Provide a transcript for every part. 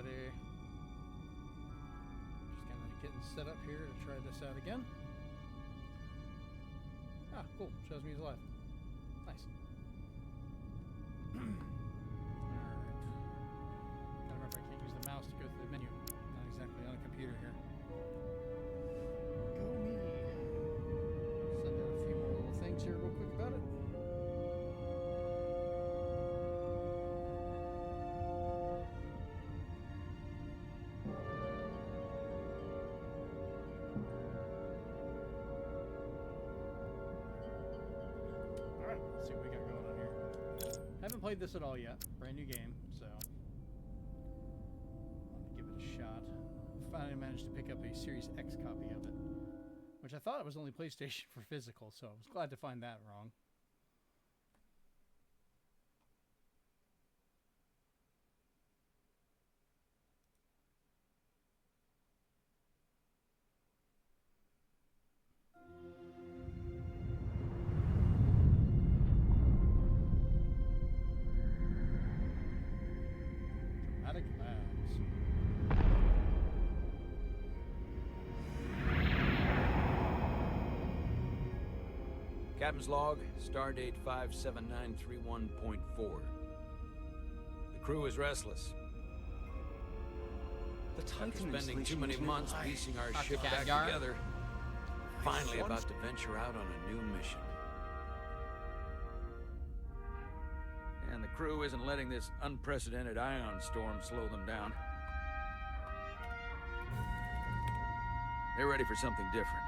everybody. Just kind of getting set up here to try this out again. Ah, cool. Shows me he's alive. Nice. Alright. Gotta remember I can't use the mouse to go through the menu. Not exactly on a computer here. Go me. Send out a few more little things here real quick about it. Let's see what we got going on here. Haven't played this at all yet. Brand new game, so wanted to give it a shot. Finally managed to pick up a Series X copy of it, which I thought it was only PlayStation for physical, so I was glad to find that wrong. Captain's log, stardate 57931.4. The crew is restless. The After Titan spending too many months piecing our ship back together, finally about to venture out on a new mission. And the crew isn't letting this unprecedented ion storm slow them down. They're ready for something different.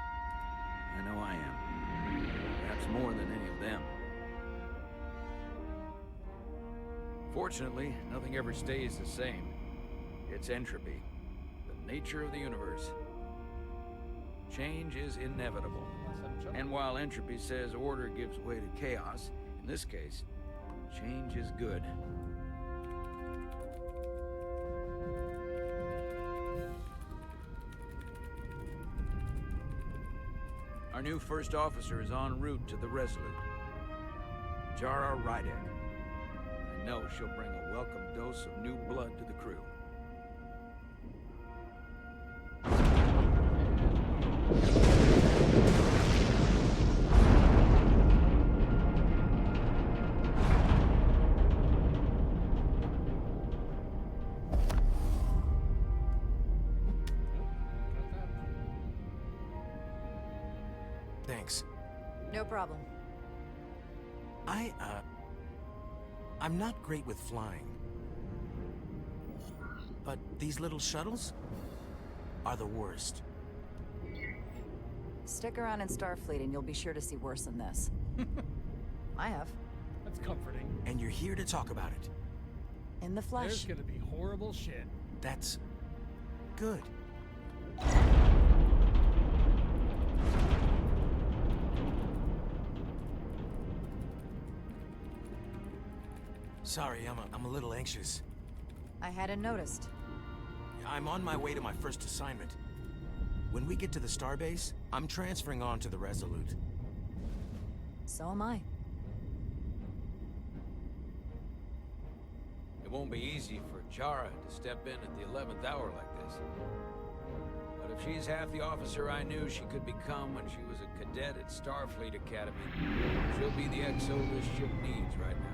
I know I am. Perhaps more than any of them. Fortunately, nothing ever stays the same. It's entropy, the nature of the universe. Change is inevitable. And while entropy says order gives way to chaos, in this case, change is good. Our new first officer is en route to the Resolute. Jara Rydek. I know she'll bring a welcome dose of new blood to the crew. Thanks. No problem. I'm not great with flying. But these little shuttles are the worst. Stick around in Starfleet and you'll be sure to see worse than this. I have. That's comforting. And you're here to talk about it. In the flesh. There's gonna be horrible shit. That's good. Sorry, I'm a little anxious. I hadn't noticed. I'm on my way to my first assignment. When we get to the starbase, I'm transferring on to the Resolute. So am I. It won't be easy for Jara to step in at the 11th hour like this. But if she's half the officer I knew she could become when she was a cadet at Starfleet Academy, she'll be the XO this ship needs right now.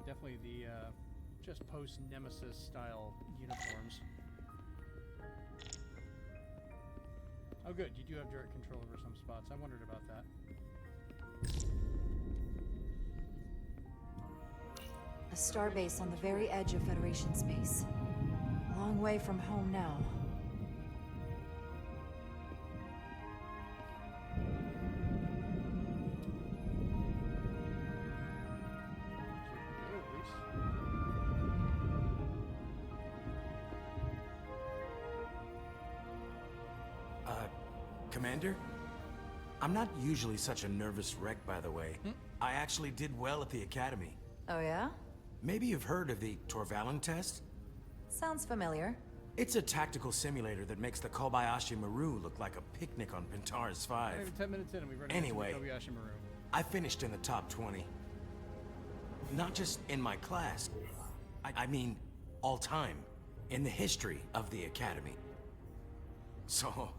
Definitely the just post Nemesis style uniforms. Oh good, you do have direct control over some spots. I wondered about that. A starbase on the very edge of Federation space. Long way from home now. Commander? I'm not usually such a nervous wreck, by the way. I actually did well at the Academy. Oh, yeah? Maybe you've heard of the Torvalin test? Sounds familiar. It's a tactical simulator that makes the Kobayashi Maru look like a picnic on Pintar's 5. Not even 10 minutes in and we've run Anyway, into Kobayashi Maru. I finished in the top 20. Not just in my class. I mean, all time. In the history of the Academy. So,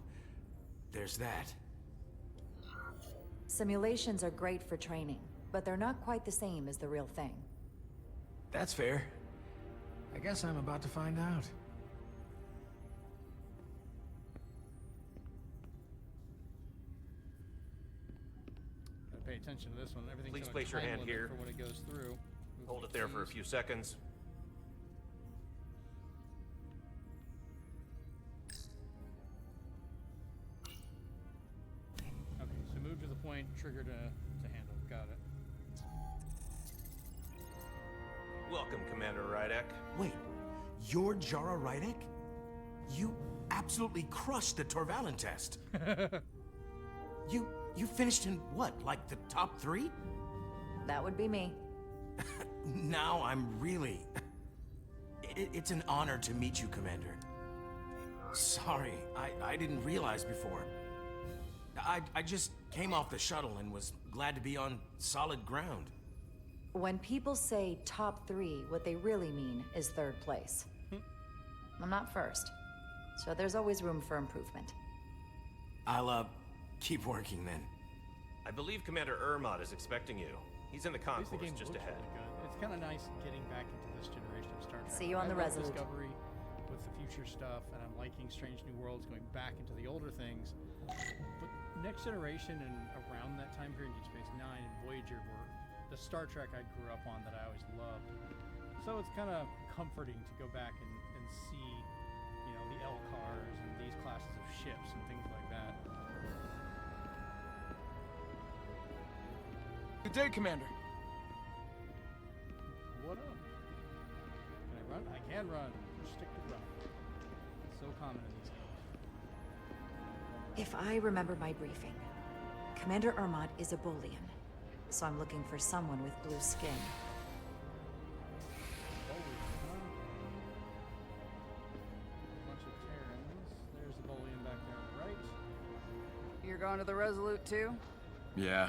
there's that. Simulations are great for training, but they're not quite the same as the real thing. That's fair. I guess I'm about to find out. Gotta pay attention to this one. Everything's Please got a place your time hand limit here. for when it goes through. Hold it there for a few seconds. Okay, so move to the point, trigger to handle. Got it. Welcome, Commander Rydek. Wait, you're Jara Rydek? You absolutely crushed the Torvalin test. You finished in what, like the top 3? That would be me. Now I'm really... It's an honor to meet you, Commander. Sorry, I didn't realize before. I just came off the shuttle and was glad to be on solid ground. When people say top 3, what they really mean is 3rd place. I'm not first, so there's always room for improvement. I'll, keep working then. I believe Commander Ermot is expecting you. He's in the At least the concourse game just looks ahead. really good. It's kind of nice getting back into this generation of Star Trek. See you on the I love Resolute. Discovery with the future stuff, and I'm liking Strange New Worlds, going back into the older things. But Next Generation and around that time period, Deep Space Nine and Voyager were the Star Trek I grew up on that I always loved. So it's kind of comforting to go back and see, you know, the L-cars and these classes of ships and things like that. Good day, Commander. What up? Can I run? I can run. Restricted run. It's so common in these games. If I remember my briefing, Commander Ermot is a Bolian, so I'm looking for someone with blue skin. Bunch of Terrans. There's the Bolian back there on the right. You're going to the Resolute too? Yeah,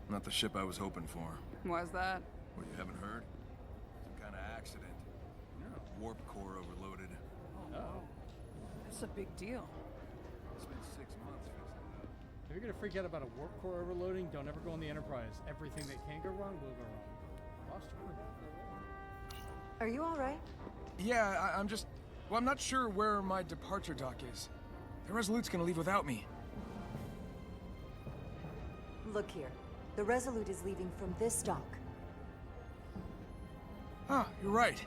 not the ship I was hoping for. Why's that? What, you haven't heard? Some kind of accident. Warp core overloaded. Oh. That's a big deal. Spent 6 months fixing it up. If you're gonna freak out about a warp core overloading, don't ever go on the Enterprise. Everything that can go wrong will go wrong. Lost crew. Are you all right? Yeah, I'm just... Well, I'm not sure where my departure dock is. The Resolute's gonna leave without me. Look here. The Resolute is leaving from this dock. Ah, you're right.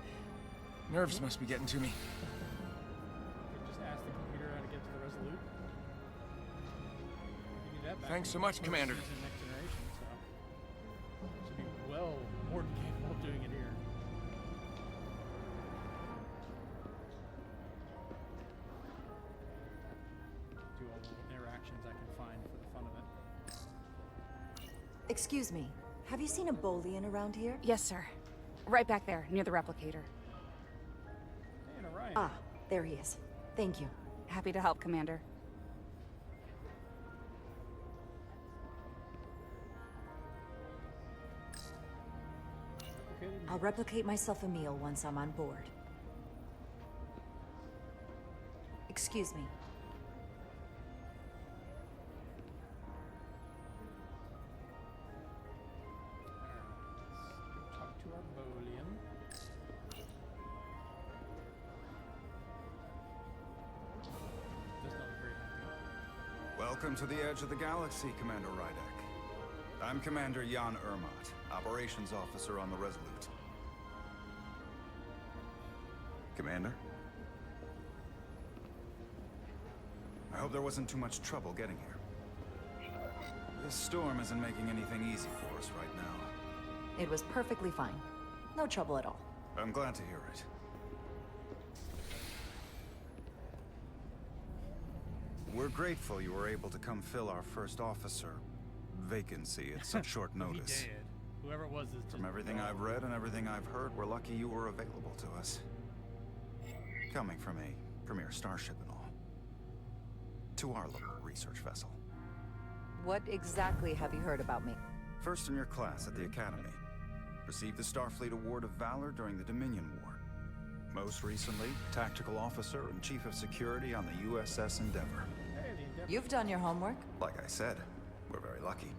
Nerves must be getting to me. You could just ask the computer how to get to the Resolute. You can do that back Thanks in so much, first Commander. season, Next Generation, so should be well more than capable of doing it here. Do all the interactions I can find for the fun of it. Excuse me. Have you seen a Bolian around here? Yes, sir. Right back there, near the replicator. Hey, and Orion. Ah, there he is. Thank you. Happy to help, Commander. Replicated I'll replicate myself a meal once I'm on board. Excuse me. Let's talk to our Bolian. Does not look very happy. Welcome to the edge of the galaxy, Commander Rydek. I'm Commander Jan Ermot, Operations Officer on the Resolute. Commander? I hope there wasn't too much trouble getting here. This storm isn't making anything easy for us right now. It was perfectly fine. No trouble at all. I'm glad to hear it. We're grateful you were able to come fill our first officer vacancy at such short He notice. did. Whoever it was is just From everything gone. I've read and everything I've heard, we're lucky you were available to us. Coming from a premier starship and all. To our little research vessel. What exactly have you heard about me? First in your class at the Academy. Received the Starfleet Award of Valor during the Dominion War. Most recently, Tactical Officer and Chief of Security on the USS Endeavor. Hey, the Endeavor. You've done your homework? Like I said, we're very lucky.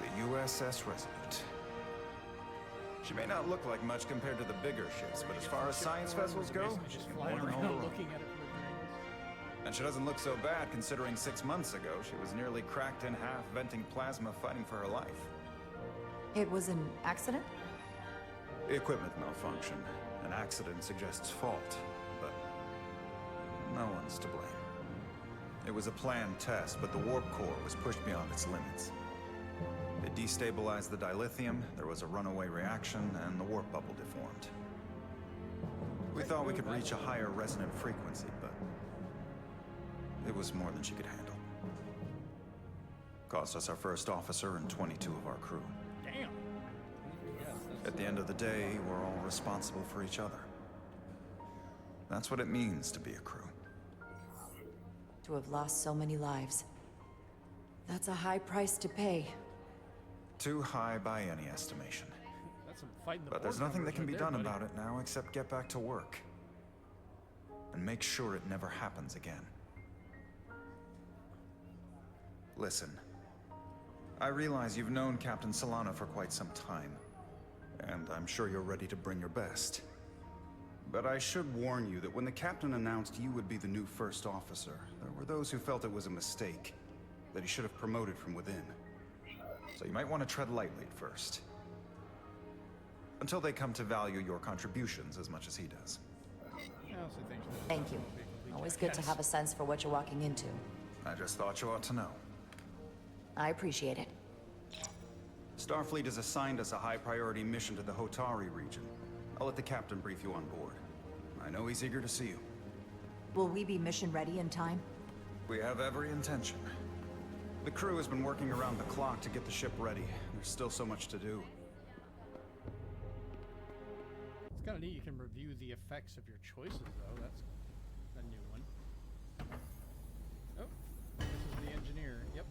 The USS Resurgence. She may not look like much compared to the bigger ships, but as far as science vessels go, Basically she's just got flying more than around hold her own. looking at it from a distance. And she doesn't look so bad considering 6 months ago she was nearly cracked in half, venting plasma, fighting for her life. It was an accident? Equipment malfunction. An accident suggests fault, but no one's to blame. It was a planned test, but the warp core was pushed beyond its limits. It destabilized the dilithium, there was a runaway reaction, and the warp bubble deformed. We thought we could reach a higher resonant frequency, but it was more than she could handle. Cost us our first officer and 22 of our crew. Damn. Yes, that's At the end of the day, we're all responsible for each other. That's what it means to be a crew. To have lost so many lives. That's a high price to pay. Too high by any estimation. that's some fighting the But there's Borg nothing that numbers can be right there, done buddy. about it now except get back to work. And make sure it never happens again. Listen. I realize you've known Captain Solana for quite some time. And I'm sure you're ready to bring your best. But I should warn you that when the captain announced you would be the new first officer, there were those who felt it was a mistake. That he should have promoted from within. So you might want to tread lightly at first. Until they come to value your contributions as much as he does. Yeah, I'll say thanks for this. Thank you. Big complete Always good to jackass. have a sense for what you're walking into. I just thought you ought to know. I appreciate it. Starfleet has assigned us a high-priority mission to the Hotari region. I'll let the captain brief you on board. I know he's eager to see you. Will we be mission ready in time? We have every intention. The crew has been working around the clock to get the ship ready. There's still so much to do. It's kind of neat. You can review the effects of your choices, though. That's a new one. Oh, this is the engineer. Yep.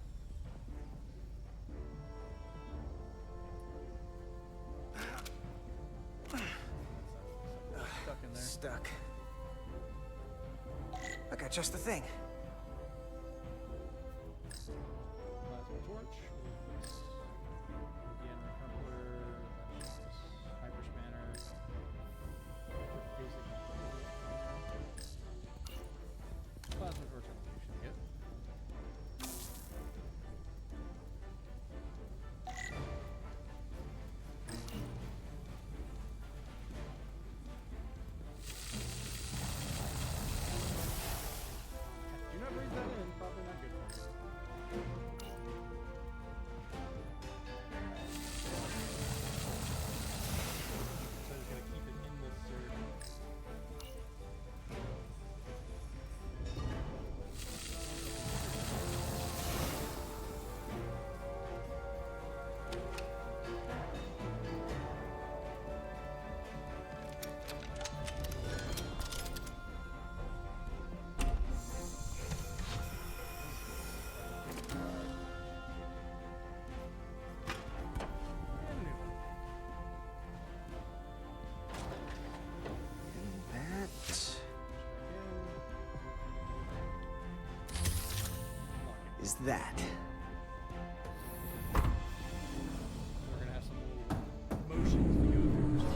Stuck in there. Stuck. I got just the thing. Plasma torch. Again, recoupler. Hyper spanner. Basic. Plasma torch evolution. Yep. Do not breathe that in. Probably not good for you. So I just gotta keep it in this surge. And new one. That is that. We're gonna have some little motions to go through.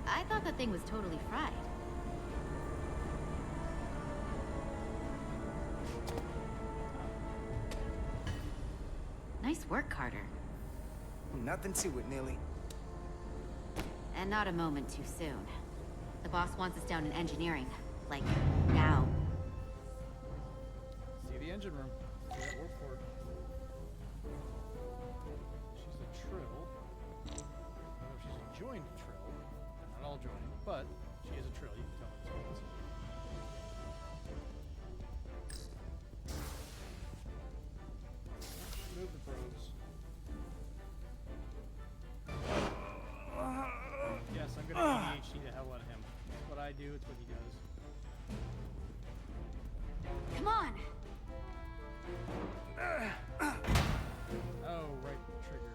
I thought that thing was totally fried. Nice work, Carter. Nothing to it, Nilly. And not a moment too soon. The boss wants us down in engineering. Like, now. See the engine room. See that warp cord. She's a trill. I don't know if she's a joined trill. Not all joined, but she is a trill. You can tell in spots. Move the probes. Yes, I'm gonna ADHD the hell out of him. It's what I do, it's what he does. Come on! Oh, right trigger.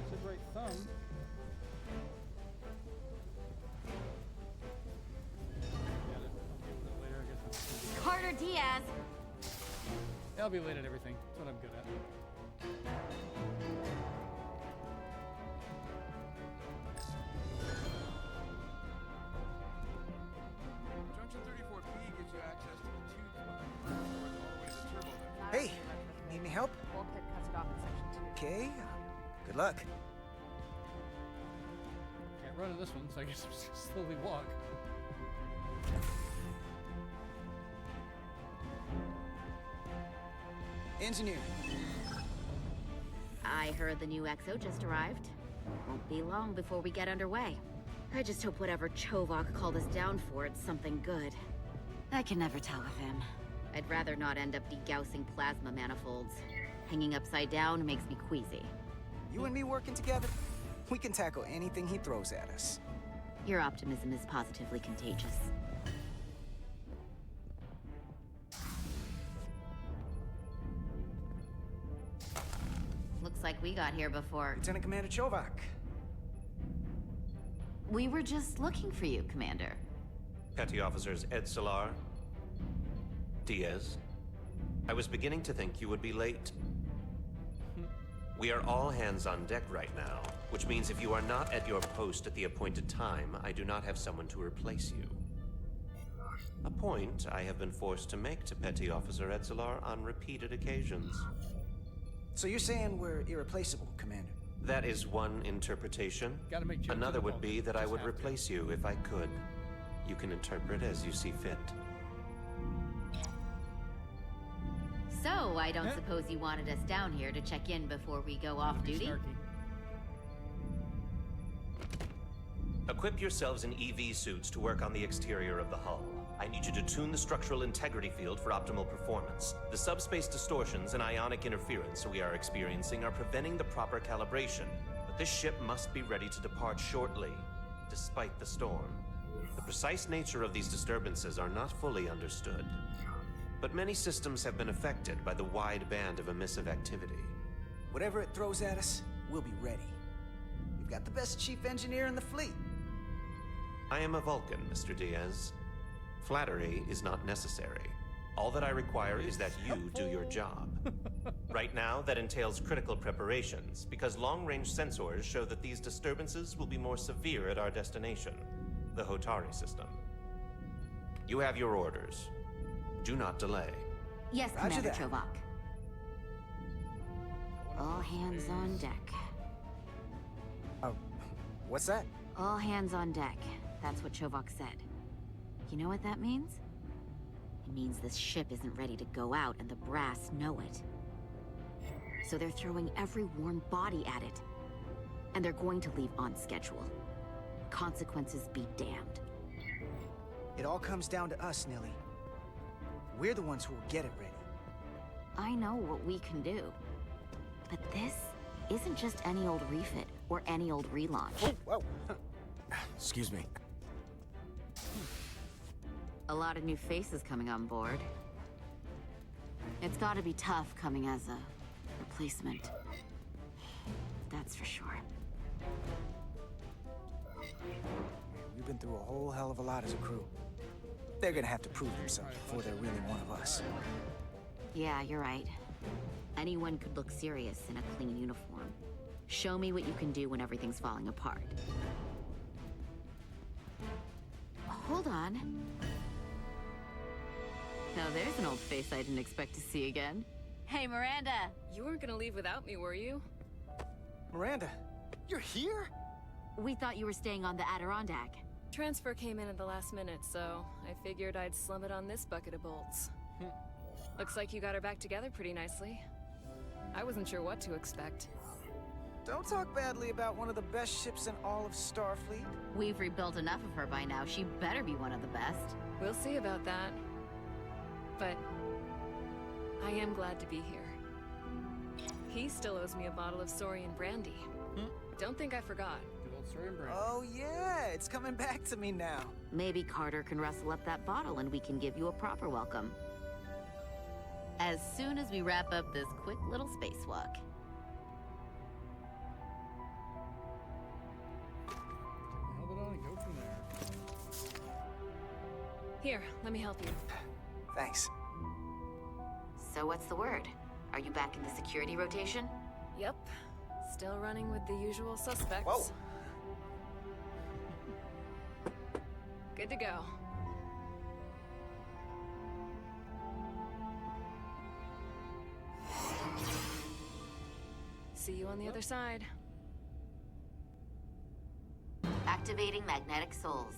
Said right thumb. Got it. I'll deal with it later. I guess I'm just gonna Carter Diaz! be... I'll be late at everything. That's what I'm good at. Junction 34B gives you access to the tubes behind the doors all the way to the turbo vent. Hey, need any help? Bulkhead cuts it off in section 2. Okay. Good luck. Can't run in this one, so I guess I'm just gonna slowly walk. Engineer. I heard the new XO just arrived. Won't be long before we get underway. I just hope whatever Chovak called us down for, it's something good. I can never tell with him. I'd rather not end up degaussing plasma manifolds. Hanging upside down makes me queasy. You and me working together, we can tackle anything he throws at us. Your optimism is positively contagious. Looks like we got here before. Lieutenant Commander Chovak. We were just looking for you, Commander. Petty Officers Ed Solar, Diaz. I was beginning to think you would be late. We are all hands on deck right now, which means if you are not at your post at the appointed time, I do not have someone to replace you. A point I have been forced to make to Petty Officer Edzelar on repeated occasions. So you're saying we're irreplaceable, Commander? That is one interpretation. Gotta make jokes Another with would the be Vulcans, that I just would have to. replace you if I could. You can interpret as you see fit. So, I don't Yeah. suppose you wanted us down here to check in before we go off Gotta be duty? snarky. Equip yourselves in EV suits to work on the exterior of the hull. I need you to tune the structural integrity field for optimal performance. The subspace distortions and ionic interference we are experiencing are preventing the proper calibration. But this ship must be ready to depart shortly, despite the storm. The precise nature of these disturbances are not fully understood. But many systems have been affected by the wide band of emissive activity. Whatever it throws at us, we'll be ready. We've got the best chief engineer in the fleet. I am a Vulcan, Mr. Diaz. Flattery is not necessary. All that I require is that you do your job. Right now, that entails critical preparations, because long-range sensors show that these disturbances will be more severe at our destination, the Hotari system. You have your orders. Do not delay. Yes, Roger Commander that. Chovak. All hands on deck. Oh, what's that? All hands on deck. That's what Chovak said. You know what that means? It means this ship isn't ready to go out and the brass know it. So they're throwing every warm body at it. And they're going to leave on schedule. Consequences be damned. It all comes down to us, Nilly. We're the ones who will get it ready. I know what we can do. But this isn't just any old refit or any old relaunch. Whoa. Excuse me. A lot of new faces coming on board. It's gotta be tough coming as a replacement. That's for sure. We've been through a whole hell of a lot as a crew. They're gonna have to prove themselves before they're really one of us. Yeah, you're right. Anyone could look serious in a clean uniform. Show me what you can do when everything's falling apart. Hold on. Now there's an old face I didn't expect to see again. Hey, Miranda! You weren't gonna leave without me, were you? Miranda, You're here? We thought you were staying on the Adirondack. Transfer came in at the last minute, so I figured I'd slum it on this bucket of bolts. Looks like you got her back together pretty nicely. I wasn't sure what to expect. Don't talk badly about one of the best ships in all of Starfleet. We've rebuilt enough of her by now. She better be one of the best. We'll see about that. But I am glad to be here. He still owes me a bottle of Saurian brandy. Don't think I forgot. Good old Saurian brandy. Oh yeah, it's coming back to me now. Maybe Carter can rustle up that bottle and we can give you a proper welcome. As soon as we wrap up this quick little spacewalk. Helmet on and go from there. Here, let me help you. Thanks. So what's the word? Are you back in the security rotation? Yep. Still running with the usual suspects. Whoa. Good to go. See you on the other side. Activating magnetic souls.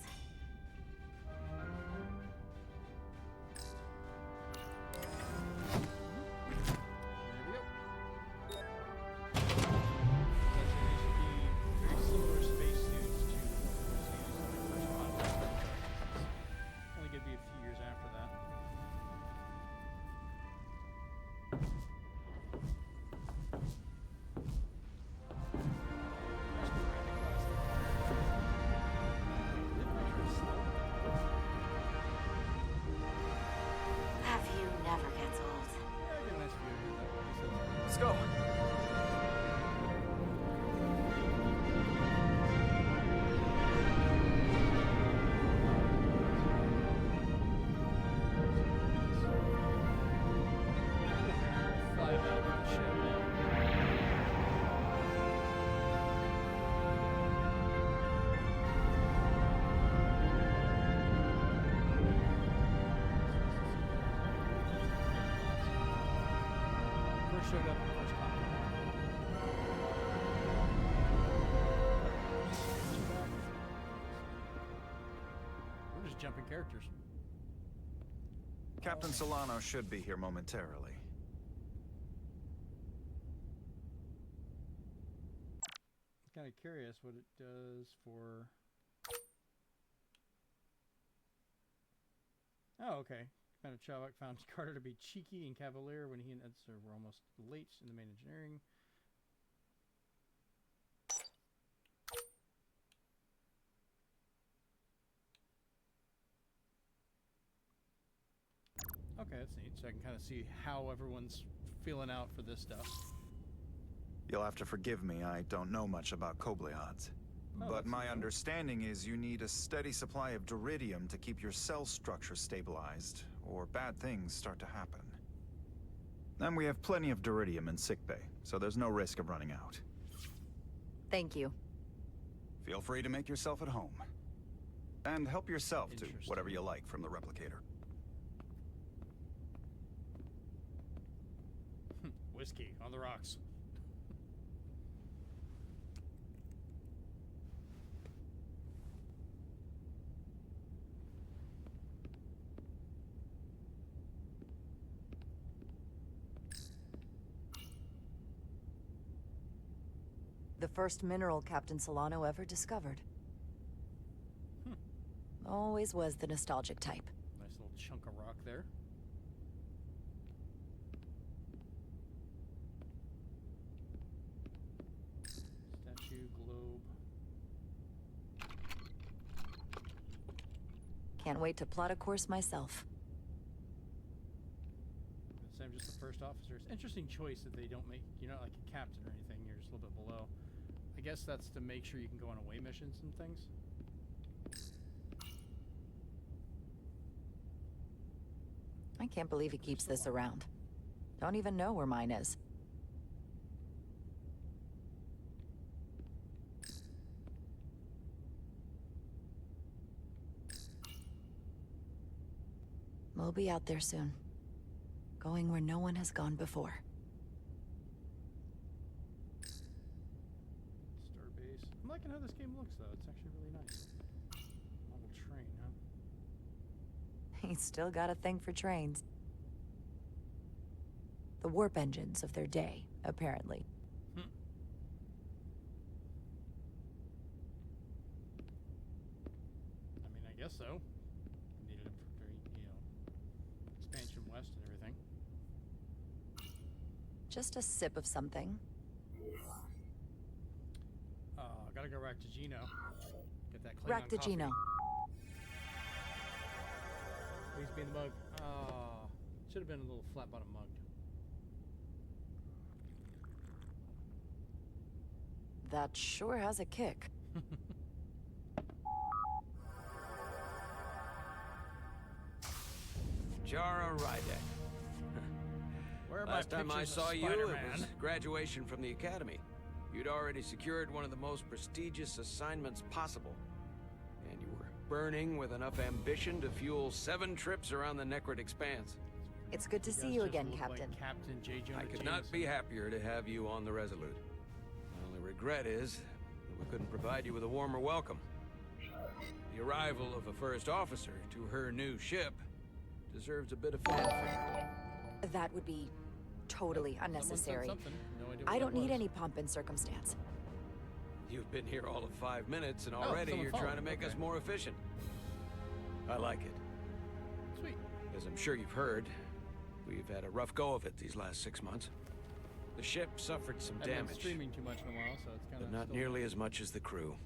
That view never gets old. Let's go. Fly about one ship. First showed up in first contact. We're just jumping characters. Captain Solano should be here momentarily. Kind of curious what it does for. Oh, okay. Commander Chowak found Carter to be cheeky and cavalier when he and Edser were almost late in the main engineering. Okay, that's neat. So I can kind of see how everyone's feeling out for this stuff. You'll have to forgive me, I don't know much about Kobleods. Oh, But that's my okay. understanding is you need a steady supply of duridium to keep your cell structure stabilized, or bad things start to happen. And we have plenty of duridium in sickbay, so there's no risk of running out. Thank you. Feel free to make yourself at home. And help yourself to Interesting. whatever you like from the replicator. Whiskey on the rocks. The first mineral Captain Solano ever discovered. Always was the nostalgic type. Nice little chunk of rock there. Statue, globe. Can't wait to plot a course myself. I'm just the first officer. It's an interesting choice that they don't make. You're not like a captain or anything. You're just a little bit below. I guess that's to make sure you can go on away missions and things. I can't believe he keeps this around. Don't even know where mine is. We'll be out there soon. Going where no one has gone before. Start space. I'm liking how this game looks, though. It's actually really nice. Model train, huh? He's still got a thing for trains. The warp engines of their day, apparently. I mean, I guess so. Needed it for, expansion west and everything. Just a sip of something. Gotta go back to Gino. Get that Klingon Rack to coffee. Gino. Please be in the mug. Should have been a little flat bottom mug. That sure has a kick. Jara Rydek. Where are my Last time I pictures of saw you, it Spider-Man? was graduation from the academy. You'd already secured one of the most prestigious assignments possible. And you were burning with enough ambition to fuel 7 trips around the Necrid Expanse. It's good to You see guys you just again, look Captain. Like Captain J. Jonah I could Jameson. not be happier to have you on the Resolute. My only regret is that we couldn't provide you with a warmer welcome. The arrival of a first officer to her new ship deserves a bit of fanfare. That would be totally Someone said unnecessary. something. No idea I what don't that need was. any pomp and circumstance. You've been here all of 5 minutes, and already someone you're trying to phoned. make us Okay. more efficient. I like it. Sweet. As I'm sure you've heard, we've had a rough go of it these last 6 months. The ship suffered some I've been damage, streaming too much in a while, so it's kind but of not nearly as much as the crew.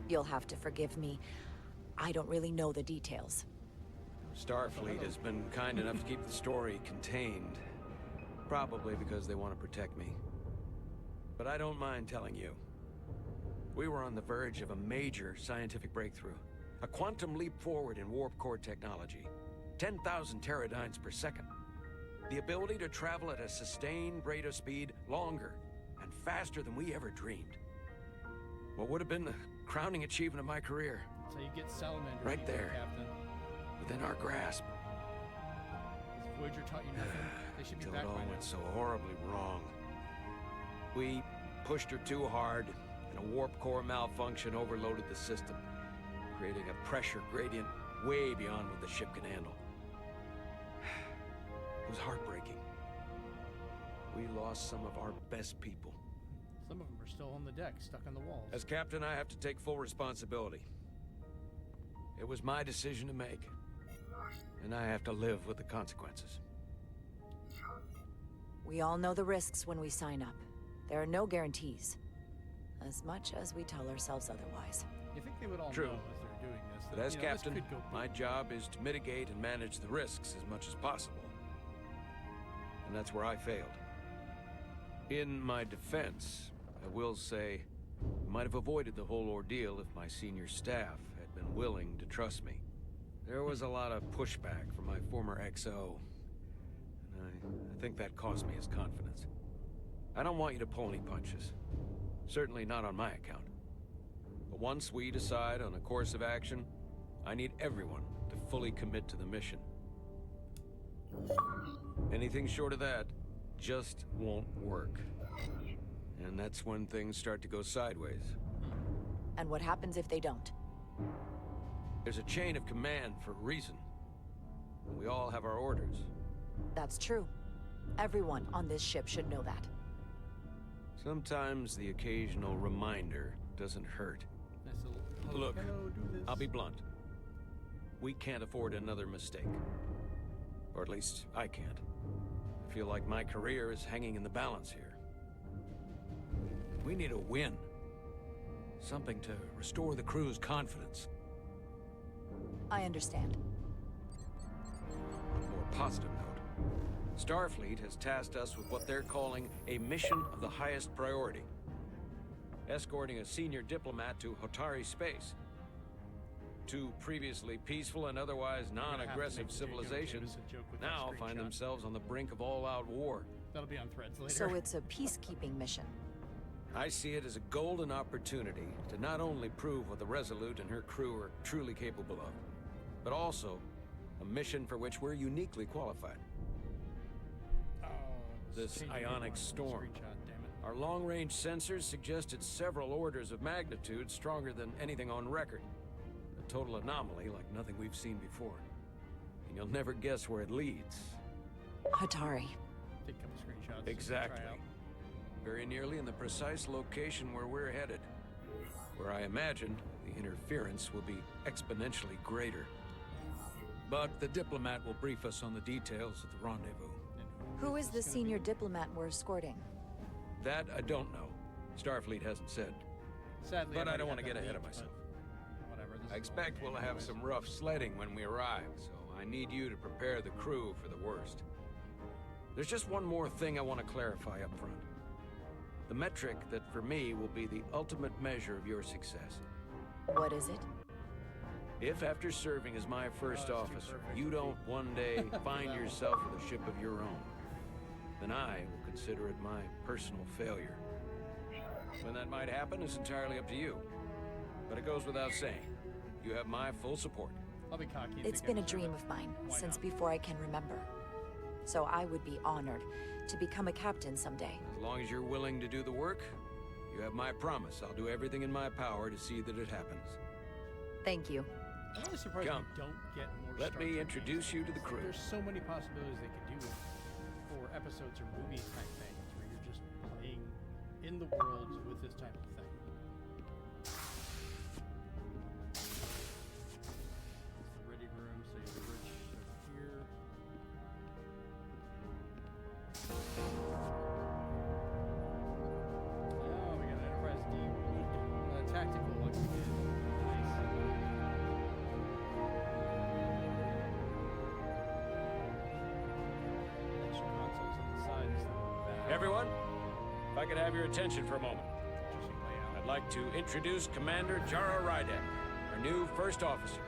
You'll have to forgive me. I don't really know the details. Starfleet has been kind enough to keep the story contained, probably because they want to protect me. But I don't mind telling you. We were on the verge of a major scientific breakthrough. A quantum leap forward in warp core technology. 10,000 teradynes per second. The ability to travel at a sustained rate of speed longer and faster than we ever dreamed. What would have been the crowning achievement of my career, That's how you get salamander. Right people, there. Captain. within our grasp. Has Voyager taught you nothing? They should be Till back it all by now. went so horribly wrong. We pushed her too hard, and a warp core malfunction overloaded the system, creating a pressure gradient way beyond what the ship could handle. It was heartbreaking. We lost some of our best people. Some of them are still on the deck, stuck on the walls. As captain, I have to take full responsibility. It was my decision to make, and I have to live with the consequences. We all know the risks when we sign up. There are no guarantees. As much as we tell ourselves otherwise. You think they would all True. know as they're doing this? But that, as you know, this captain, could go my boom. job is to mitigate and manage the risks as much as possible. And that's where I failed. In my defense, I will say, I might have avoided the whole ordeal if my senior staff had been willing to trust me. There was a lot of pushback from my former XO, and I think that cost me his confidence. I don't want you to pull any punches. Certainly not on my account. But once we decide on a course of action, I need everyone to fully commit to the mission. Anything short of that just won't work. And that's when things start to go sideways. And what happens if they don't? There's a chain of command for a reason. We all have our orders. That's true. Everyone on this ship should know that. Sometimes the occasional reminder doesn't hurt. Nice little, Look, hello, do this. I'll be blunt. We can't afford another mistake. Or at least, I can't. I feel like my career is hanging in the balance here. We need a win. Something to restore the crew's confidence. I understand. On a more positive note, Starfleet has tasked us with what they're calling a mission of the highest priority. Escorting a senior diplomat to Hotari space. Two previously peaceful and otherwise We're gonna have to non-aggressive make J. Jonah civilizations Jameson joke with that now find screenshot. themselves on the brink of all-out war. That'll be on Threads later. So it's a peacekeeping mission. I see it as a golden opportunity to not only prove what the Resolute and her crew are truly capable of, but also a mission for which we're uniquely qualified. Oh, This changing ionic everyone. storm. Screenshot, damn it. Our long-range sensors suggested several orders of magnitude stronger than anything on record. A total anomaly like nothing we've seen before. And you'll never guess where it leads. Hatari. Take a couple screenshots. Try Exactly. out. Very nearly in the precise location where we're headed. Where I imagine the interference will be exponentially greater. But the diplomat will brief us on the details of the rendezvous. Who is the senior diplomat we're escorting? That I don't know. Starfleet hasn't said. Sadly, But I already don't want got to get that ahead of leaked, myself. but Whatever. This I is expect all we'll have anyways. some rough sledding when we arrive, so I need you to prepare the crew for the worst. There's just one more thing I want to clarify up front. The metric that for me will be the ultimate measure of your success. What is it? If after serving as my first too officer, perfect. you don't one day find that one. yourself with a ship of your own, then I will consider it my personal failure. When that might happen is entirely up to you. But it goes without saying, you have my full support. I'll be cocky. and It's think I been a deserve dream it. of mine Why since not? before I can remember. So I would be honored to become a captain someday. As long as you're willing to do the work, you have my promise. I'll do everything in my power to see that it happens. Thank you. I'm really surprised Come. we don't get more Let Star me Trek introduce games. you to the It's like crew. There's so many possibilities they could do with for episodes or movies type things where you're just playing in the world with this type of thing. It's the ready room, so you have the bridge over here. Oh, we got an Enterprise D wood tactical like we did. Nice. Extra consoles on the side instead of on the back. Everyone, if I could have your attention for a moment. Interesting layout. I'd like to introduce Commander Jara Rydek, our new first officer.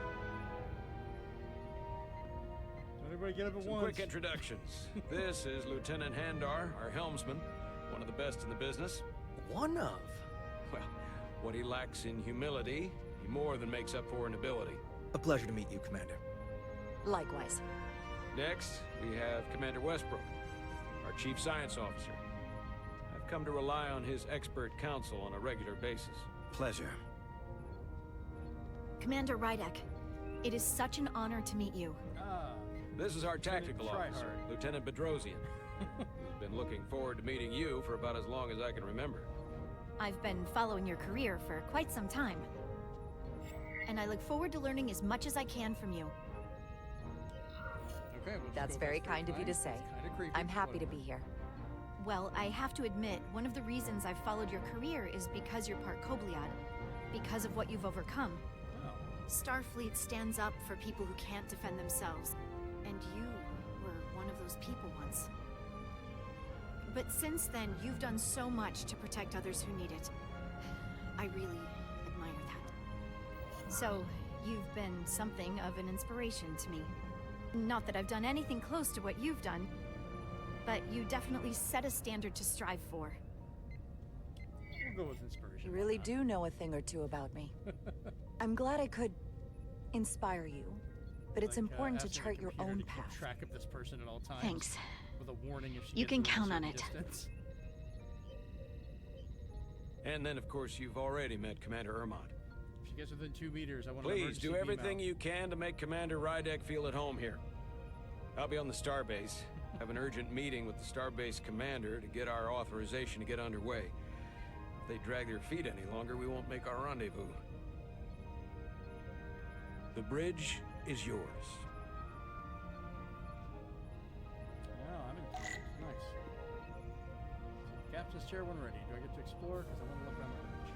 Everybody get up at Some once. quick introductions. This is Lieutenant Handar, our helmsman, one of the best in the business. One of. Well, what he lacks in humility, he more than makes up for in ability. A pleasure to meet you, Commander. Likewise. Next, we have Commander Westbrook, our chief science officer. I've come to rely on his expert counsel on a regular basis. Pleasure. Commander Rydek, it is such an honor to meet you. Ah, This is our tactical Tryhard. officer, Lieutenant Bedrosian, who's been looking forward to meeting you for about as long as I can remember. I've been following your career for quite some time. And I look forward to learning as much as I can from you. okay. We'll just That's go very with kind of you to say. Kind of creepy. I'm happy to whatever. be here. Well, I have to admit, one of the reasons I've followed your career is because you're part Kobliad. Because of what you've overcome. Oh. Starfleet stands up for people who can't defend themselves. And you were one of those people once. But since then, you've done so much to protect others who need it. I really admire that. So, you've been something of an inspiration to me. Not that I've done anything close to what you've done, but you definitely set a standard to strive for. We'll go with inspiration. You why really not? do know a thing or two about me. I'm glad I could inspire you, but it's Like, important to asking the chart your computer own to keep path. track of this person at all times. Thanks. With a warning if she You gets can within a count on certain it. distance. And then, of course, you've already met Commander Ermont. If she gets within 2 meters, I want to Please do everything you can to make Commander Rydek feel at home here. I'll be on the starbase. Have an urgent meeting with the starbase commander to get our authorization to get underway. If they drag their feet any longer, we won't make our rendezvous. The bridge is yours. Yeah, I'm in. Nice. So, captain's chair when ready. Do I get to explore? Because I want to look around the bridge.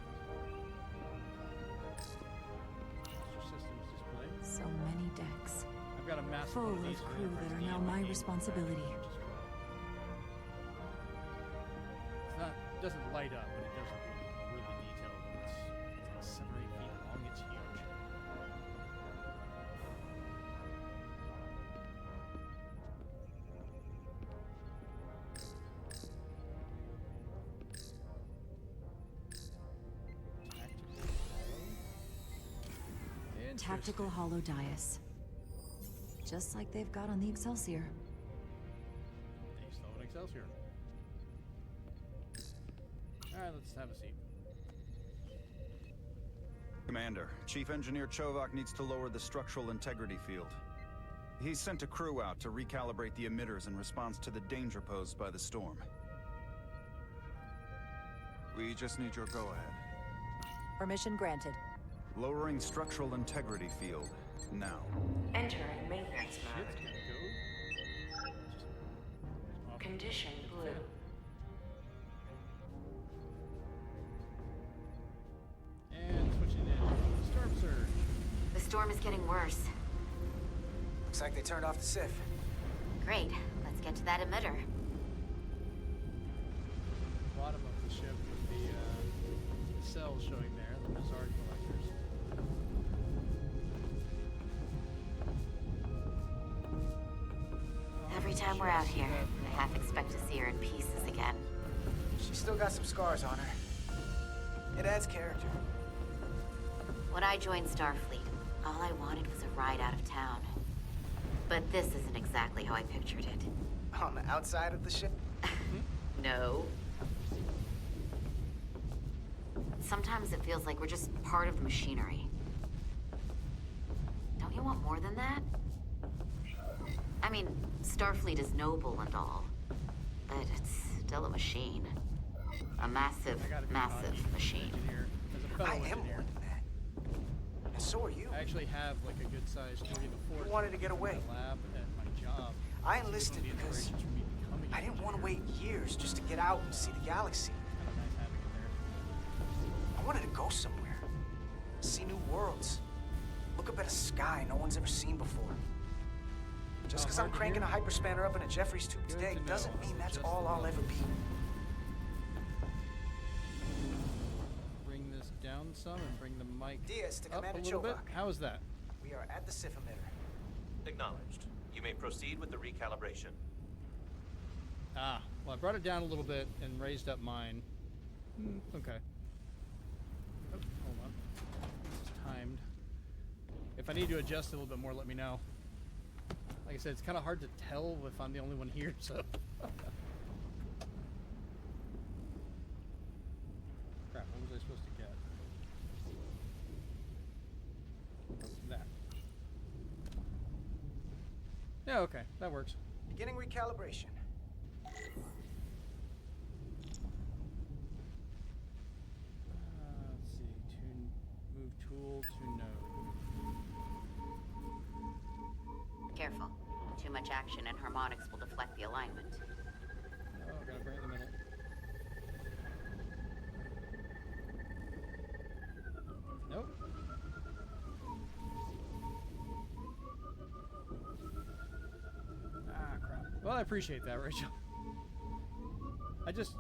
Master systems display. So many decks. I've got a massive Full one of these for crew Enterprise that are D now in my game responsibility. which is cool. It's not, it doesn't light up, but it does look really detailed. It's like 7 or 8 feet long. It's huge. Tactical hollow dais. Just like they've got on the Excelsior. They slow an Excelsior. Alright, let's have a seat. Commander, Chief Engineer Chovak needs to lower the structural integrity field. He's sent a crew out to recalibrate the emitters in response to the danger posed by the storm. We just need your go-ahead. Permission granted. Lowering structural integrity field, now. Entering maintenance mode. Shit's gonna go. Condition blue. And switching in. Storm surge. The storm is getting worse. Looks like they turned off the SIF. Great. Let's get to that emitter. Bottom of the ship with the cells showing there, the Resurgence collectors. Every time we're out here, I half expect to see her in pieces again. She's still got some scars on her. It adds character. When I joined Starfleet, all I wanted was a ride out of town. But this isn't exactly how I pictured it. On the outside of the ship? No. Sometimes it feels like we're just part of the machinery. Don't you want more than that? I mean, Starfleet is noble and all, but it's still a machine. A massive, massive machine. I am more than that. And so are you. I actually have like a good sized 40 to 40. You wanted to get away. Lab at my job. I enlisted because I didn't want to wait years just to get out and see the galaxy. Kind of nice having it there. I wanted to go somewhere. See new worlds. Look up at a sky no one's ever seen before. Just because I'm cranking a hyperspanner up in a Jeffries tube today doesn't mean that's all I'll ever be. Bring this down some and bring the mic Diaz to up a Commander little bit. Chovak. How is that? We are at the SIF emitter. Acknowledged. You may proceed with the recalibration. Ah, well, I brought it down a little bit and raised up mine. Okay. Oh, hold on. This is timed. If I need to adjust a little bit more, let me know. Like I said, it's kind of hard to tell if I'm the only one here, so. Crap, what was I supposed to get? That. Yeah, okay, that works. Beginning recalibration. Let's see, move tool to node. Careful. Too much action and harmonics will deflect the alignment. Oh, gotta bring it in the middle. Nope. Ah, crap. Well, I appreciate that, Rachel.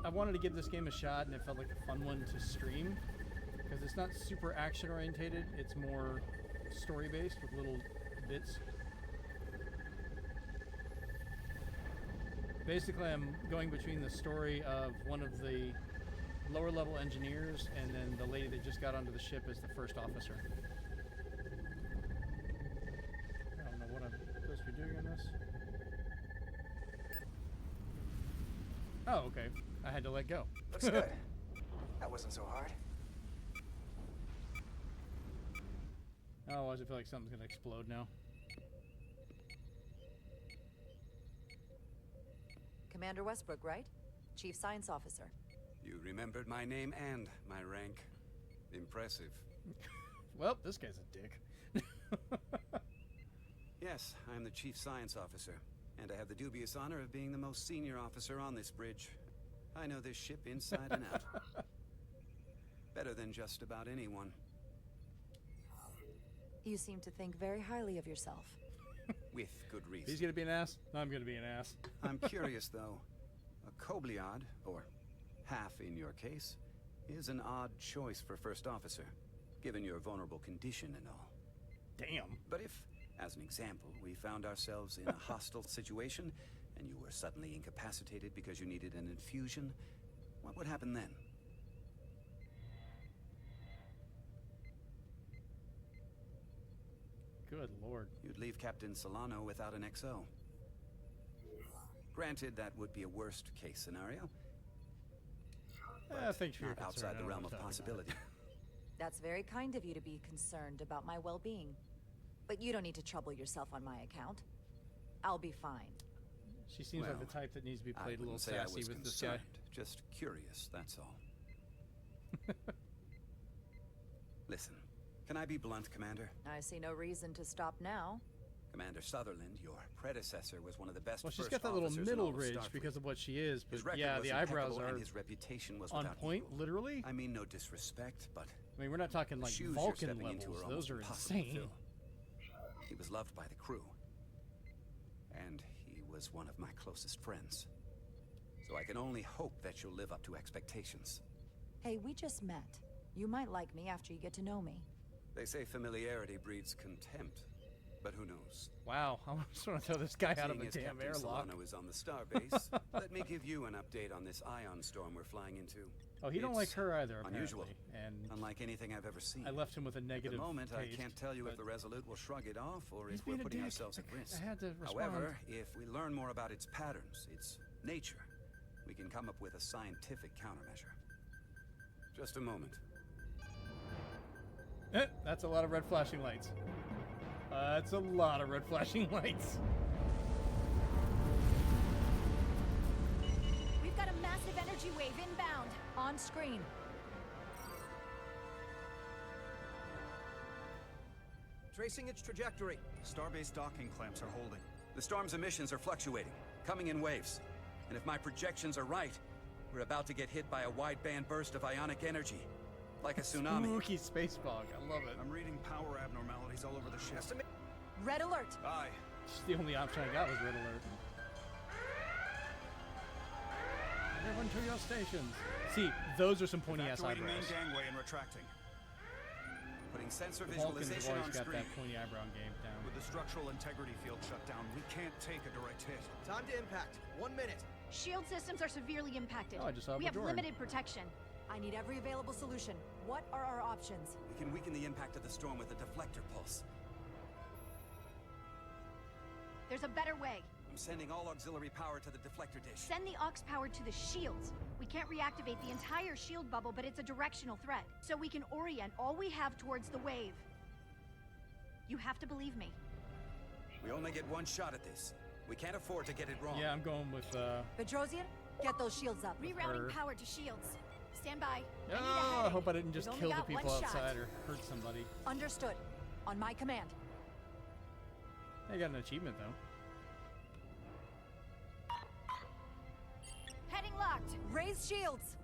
I wanted to give this game a shot, and it felt like a fun one to stream. Because it's not super action-orientated, it's more story-based with little bits. Basically, I'm going between the story of one of the lower-level engineers and then the lady that just got onto the ship as the first officer. I don't know what I'm supposed to be doing in this. Oh, okay. I had to let go. Looks good. That wasn't so hard. Oh, I just feel like something's gonna explode now. Commander Westbrook, right? Chief Science Officer. You remembered my name and my rank. Impressive. Well, this guy's a dick. Yes, I am the Chief Science Officer, and I have the dubious honor of being the most senior officer on this bridge. I know this ship inside and out. Better than just about anyone. You seem to think very highly of yourself. With good reason. He's gonna be an ass. I'm gonna be an ass. I'm curious, though. A Kobliad, or half in your case, is an odd choice for first officer, given your vulnerable condition and all. Damn. But if, as an example, we found ourselves in a hostile situation, and you were suddenly incapacitated because you needed an infusion, what would happen then? Good lord. You'd leave Captain Solano without an XO. Granted, that would be a worst-case scenario. but thanks for your not concern. outside I the know realm what of I'm talking possibility. That's very kind of you to be concerned about my well-being. But you don't need to trouble yourself on my account. I'll be fine. She seems like the type that needs to be played a little sassy with this guy. Just curious, that's all. Listen, can I be blunt, Commander? I see no reason to stop now. Commander Sutherland, your predecessor, was one of the best. Well, she's first got that little officers in middle all of ridge Starfleet. because of what she is, but His record yeah, was the eyebrows impeccable, are and his reputation was on without point, equal. literally. I mean, no disrespect, but I mean, we're not talking the like shoes you're Vulcan stepping into levels. are Those almost are impossible to insane. fill. He was loved by the crew, and he was one of my closest friends. So I can only hope that you'll live up to expectations. Hey, we just met. You might like me after you get to know me. They say familiarity breeds contempt, but who knows? Wow, I just want to throw this guy out of a Seeing as damn Captain airlock. Solano is on the starbase, let me give you an update on this ion storm we're flying into. Oh, he don't like her either, apparently. Unusual, and unlike anything I've ever seen. I left him with a negative At the moment, I taste, can't tell you if but the Resolute will shrug it off or he's if we're being a putting dick. ourselves at risk. I had to respond. However, if we learn more about its patterns, its nature, we can come up with a scientific countermeasure. Just a moment. That's a lot of red flashing lights. That's a lot of red flashing lights. We've got a massive energy wave inbound. On screen. Tracing its trajectory. Starbase docking clamps are holding. The storm's emissions are fluctuating, coming in waves. And if my projections are right, we're about to get hit by a wideband burst of ionic energy. Like a tsunami. Spooky space fog. I love it. I'm reading power abnormalities all over the ship. Red alert. Aye. Just the only option I got was red alert. Everyone to your stations. See, those are some pointy ass Evacuating eyebrows. main gangway and retracting. Putting sensor The Vulcans have visualization always on got screen. that pointy eyebrow game down. With the structural integrity field shut down, we can't take a direct hit. Time to impact. 1 minute. Shield systems are severely impacted. Oh, I just saw we have Bajoran. limited protection. I need every available solution. What are our options? We can weaken the impact of the storm with a deflector pulse. There's a better way. I'm sending all auxiliary power to the deflector dish. Send the aux power to the shields. We can't reactivate the entire shield bubble, but it's a directional threat. So we can orient all we have towards the wave. You have to believe me. We only get one shot at this. We can't afford to get it wrong. Yeah, I'm going with Bedrosian, get those shields up. Rerouting Her. power to shields. Stand by. I need a Oh, I heading. hope I didn't just We've kill only the got people one shot. outside or hurt somebody. Understood. On my command. I got an achievement though. Heading locked. Raise shields.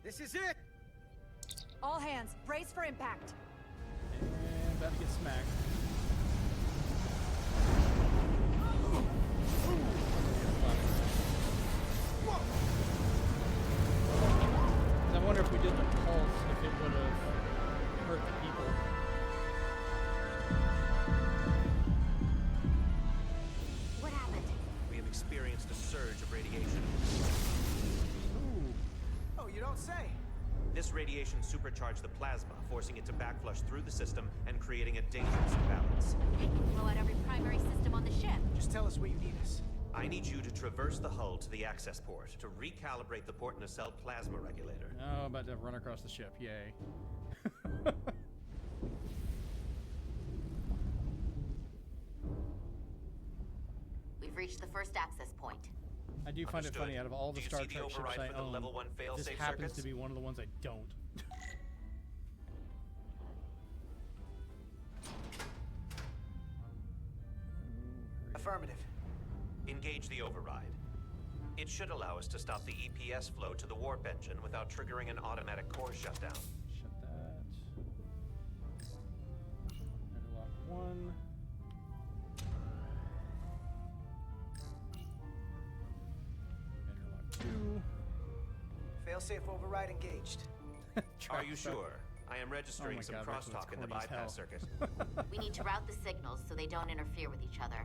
This is it. All hands, brace for impact. And about to get smacked. I wonder if we did the pulse, if it would have hurt the people. What happened? We have experienced a surge of radiation. Oh, you don't say. This radiation supercharged the plasma, forcing it to backflush through the system and creating a dangerous imbalance. It can blow out every primary system on the ship. Just tell us where you need us. I need you to traverse the hull to the access port to recalibrate the port nacelle plasma regulator. Oh, about to run across the ship. Yay. We've reached the first access point. I do find it Understood. funny, out of all the Do you Star see the Trek ships override I for the own, level 1 this failsafe happens circuits? to be one of the ones I don't. Affirmative. Engage the override. It should allow us to stop the EPS flow to the warp engine without triggering an automatic core shutdown. Shut that. Interlock 1. Interlock 2. Failsafe override engaged. Are you sure? I am registering Oh my some God, Rick, crosstalk in the that's corny as bypass hell. circuit. We need to route the signals so they don't interfere with each other.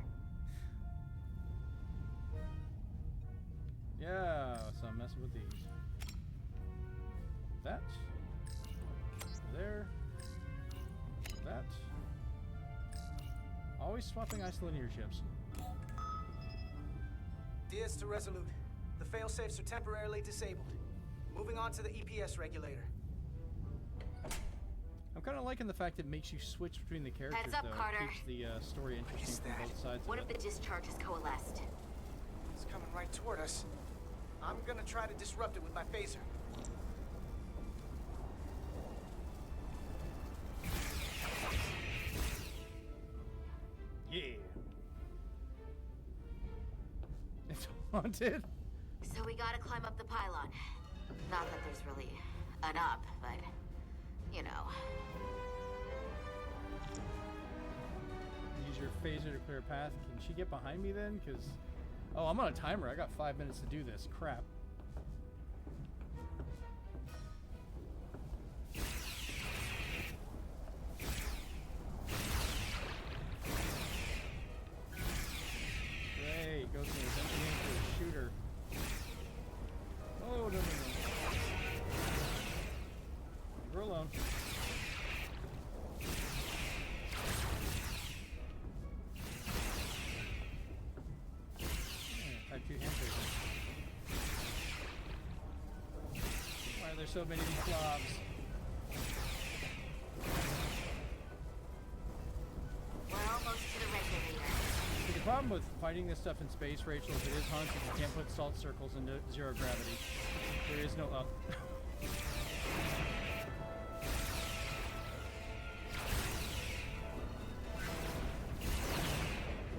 Yeah, so I'm messing with these. That. There. That. Always swapping isolinear ships. Diaz to Resolute. The failsafes are temporarily disabled. Moving on to the EPS regulator. I'm kind of liking the fact it makes you switch between the characters. Heads up, though. Carter. It keeps the story interesting from both sides. What of if it. the discharge is coalesced? It's coming right toward us. I'm gonna try to disrupt it with my phaser. Yeah. It's haunted. So we gotta climb up the pylon. Not that there's really an up, but you know. Use your phaser to clear a path. Can she get behind me then? Because, oh, I'm on a timer. I got 5 minutes to do this. Crap. Great. Goes from his empty hand to a shooter. Oh, no, no, no. Leave her alone. Type 2 hand phaser. Why are there so many of these blobs? We're almost to the regulator. See, the problem with fighting this stuff in space, Rachel, is it is haunted. You can't put salt circles into zero gravity. There is no up.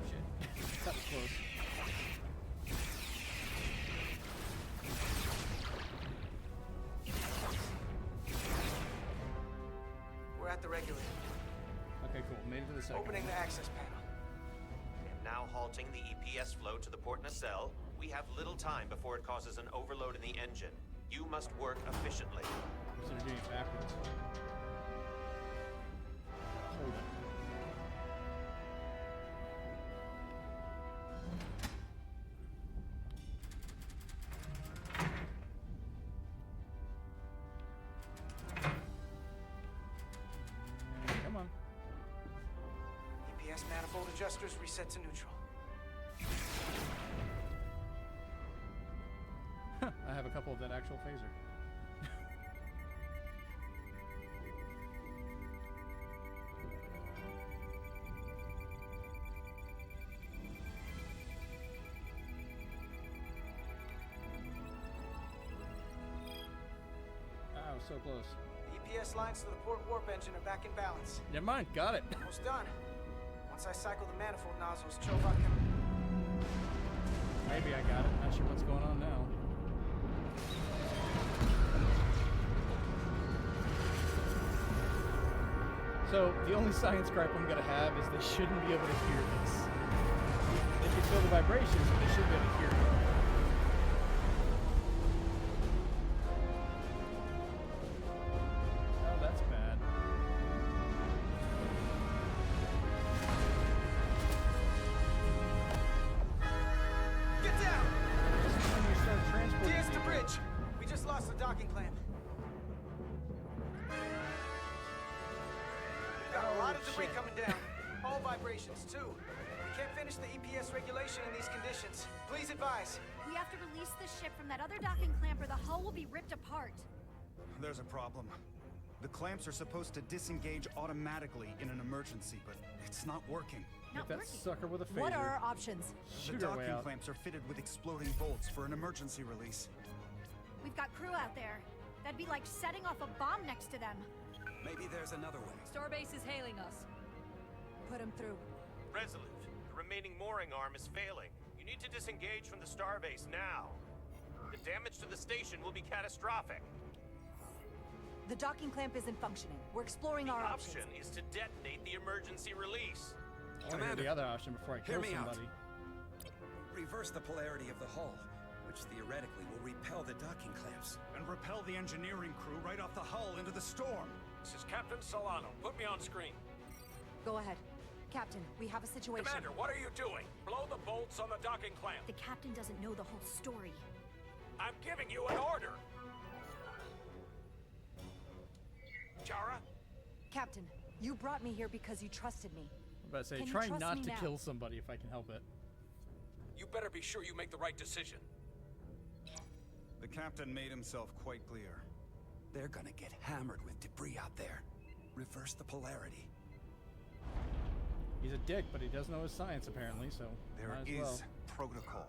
Shit. That was close. We're at the regulator. Okay, cool. Made it to the second. Opening the access panel. And now halting the EPS flow to the port nacelle. We have little time before it causes an overload in the engine. You must work efficiently. So they're doing it backwards. Hold it. Come on. EPS manifold adjusters reset to neutral. I have a couple of that actual phaser. Ah, I was so close. The EPS lines to the port warp engine are back in balance. Never mind, got it. Almost done. Once I cycle the manifold nozzles, Chovak can... Maybe I got it. Not sure what's going on now. So, the only science gripe I'm gonna have is they shouldn't be able to hear this. They can feel the vibrations, but they shouldn't be able to hear it. Oh, that's bad. Get down! This is when you start transporting Diaz to people. bridge! We just lost the docking clamp. We've got a lot of debris shit. coming down. All vibrations, too. We can't finish the EPS regulation in these conditions. Please advise. We have to release the ship from that other docking clamp or the hull will be ripped apart. There's a problem. The clamps are supposed to disengage automatically in an emergency, but it's not working. Hit that sucker with a phaser. What are our options? The Shoot her way docking out. clamps are fitted with exploding bolts for an emergency release. We've got crew out there. That'd be like setting off a bomb next to them. Maybe there's another way. Starbase is hailing us. Put him through. Resolute, the remaining mooring arm is failing. You need to disengage from the starbase now. The damage to the station will be catastrophic. The docking clamp isn't functioning. We're exploring The our option options. is to detonate the emergency release. I want to hear the other option before I kill Hear me out. somebody. Reverse the polarity of the hull, which theoretically will repel the docking clamps. And repel the engineering crew right off the hull into the storm. This is Captain Solano. Put me on screen. Go ahead. Captain, we have a situation. Commander, what are you doing? Blow the bolts on the docking clamp. The captain doesn't know the whole story. I'm giving you an order. Jara? Captain, you brought me here because you trusted me. I'm about to say, Can you try trust not me to now? kill somebody if I can help it. You better be sure you make the right decision. The captain made himself quite clear. They're gonna get hammered with debris out there. Reverse the polarity. He's a dick, but he does know his science apparently, so There might as is well. protocol.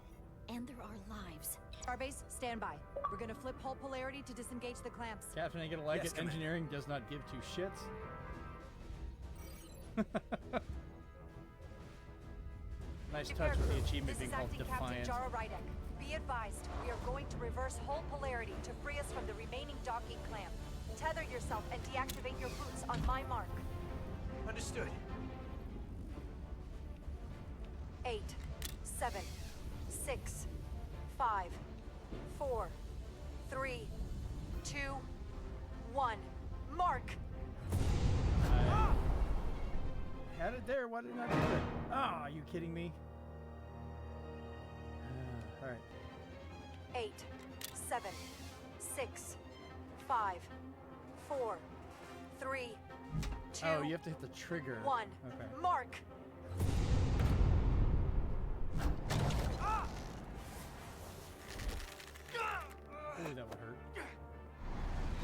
And there are lives. Starbase, stand by. We're gonna flip hull polarity to disengage the clamps. Captain ain't gonna like Yes, it. Commander. Engineering does not give two shits. Nice touch with the achievement being called Defiant. Captain Jara Rydek. Be advised, we are going to reverse hull polarity to free us from the remaining docking clamp. Tether yourself and deactivate your boots on my mark. Understood. 8, 7, 6, 5, 4, 3, 2, 1. Mark! Had it there. Why did I not do it? Ah, are you kidding me? All right. 8, 7, 6, 5, 4, 3, 2, Oh, you have to hit the trigger. 1. Okay. Mark! Ooh, that would hurt.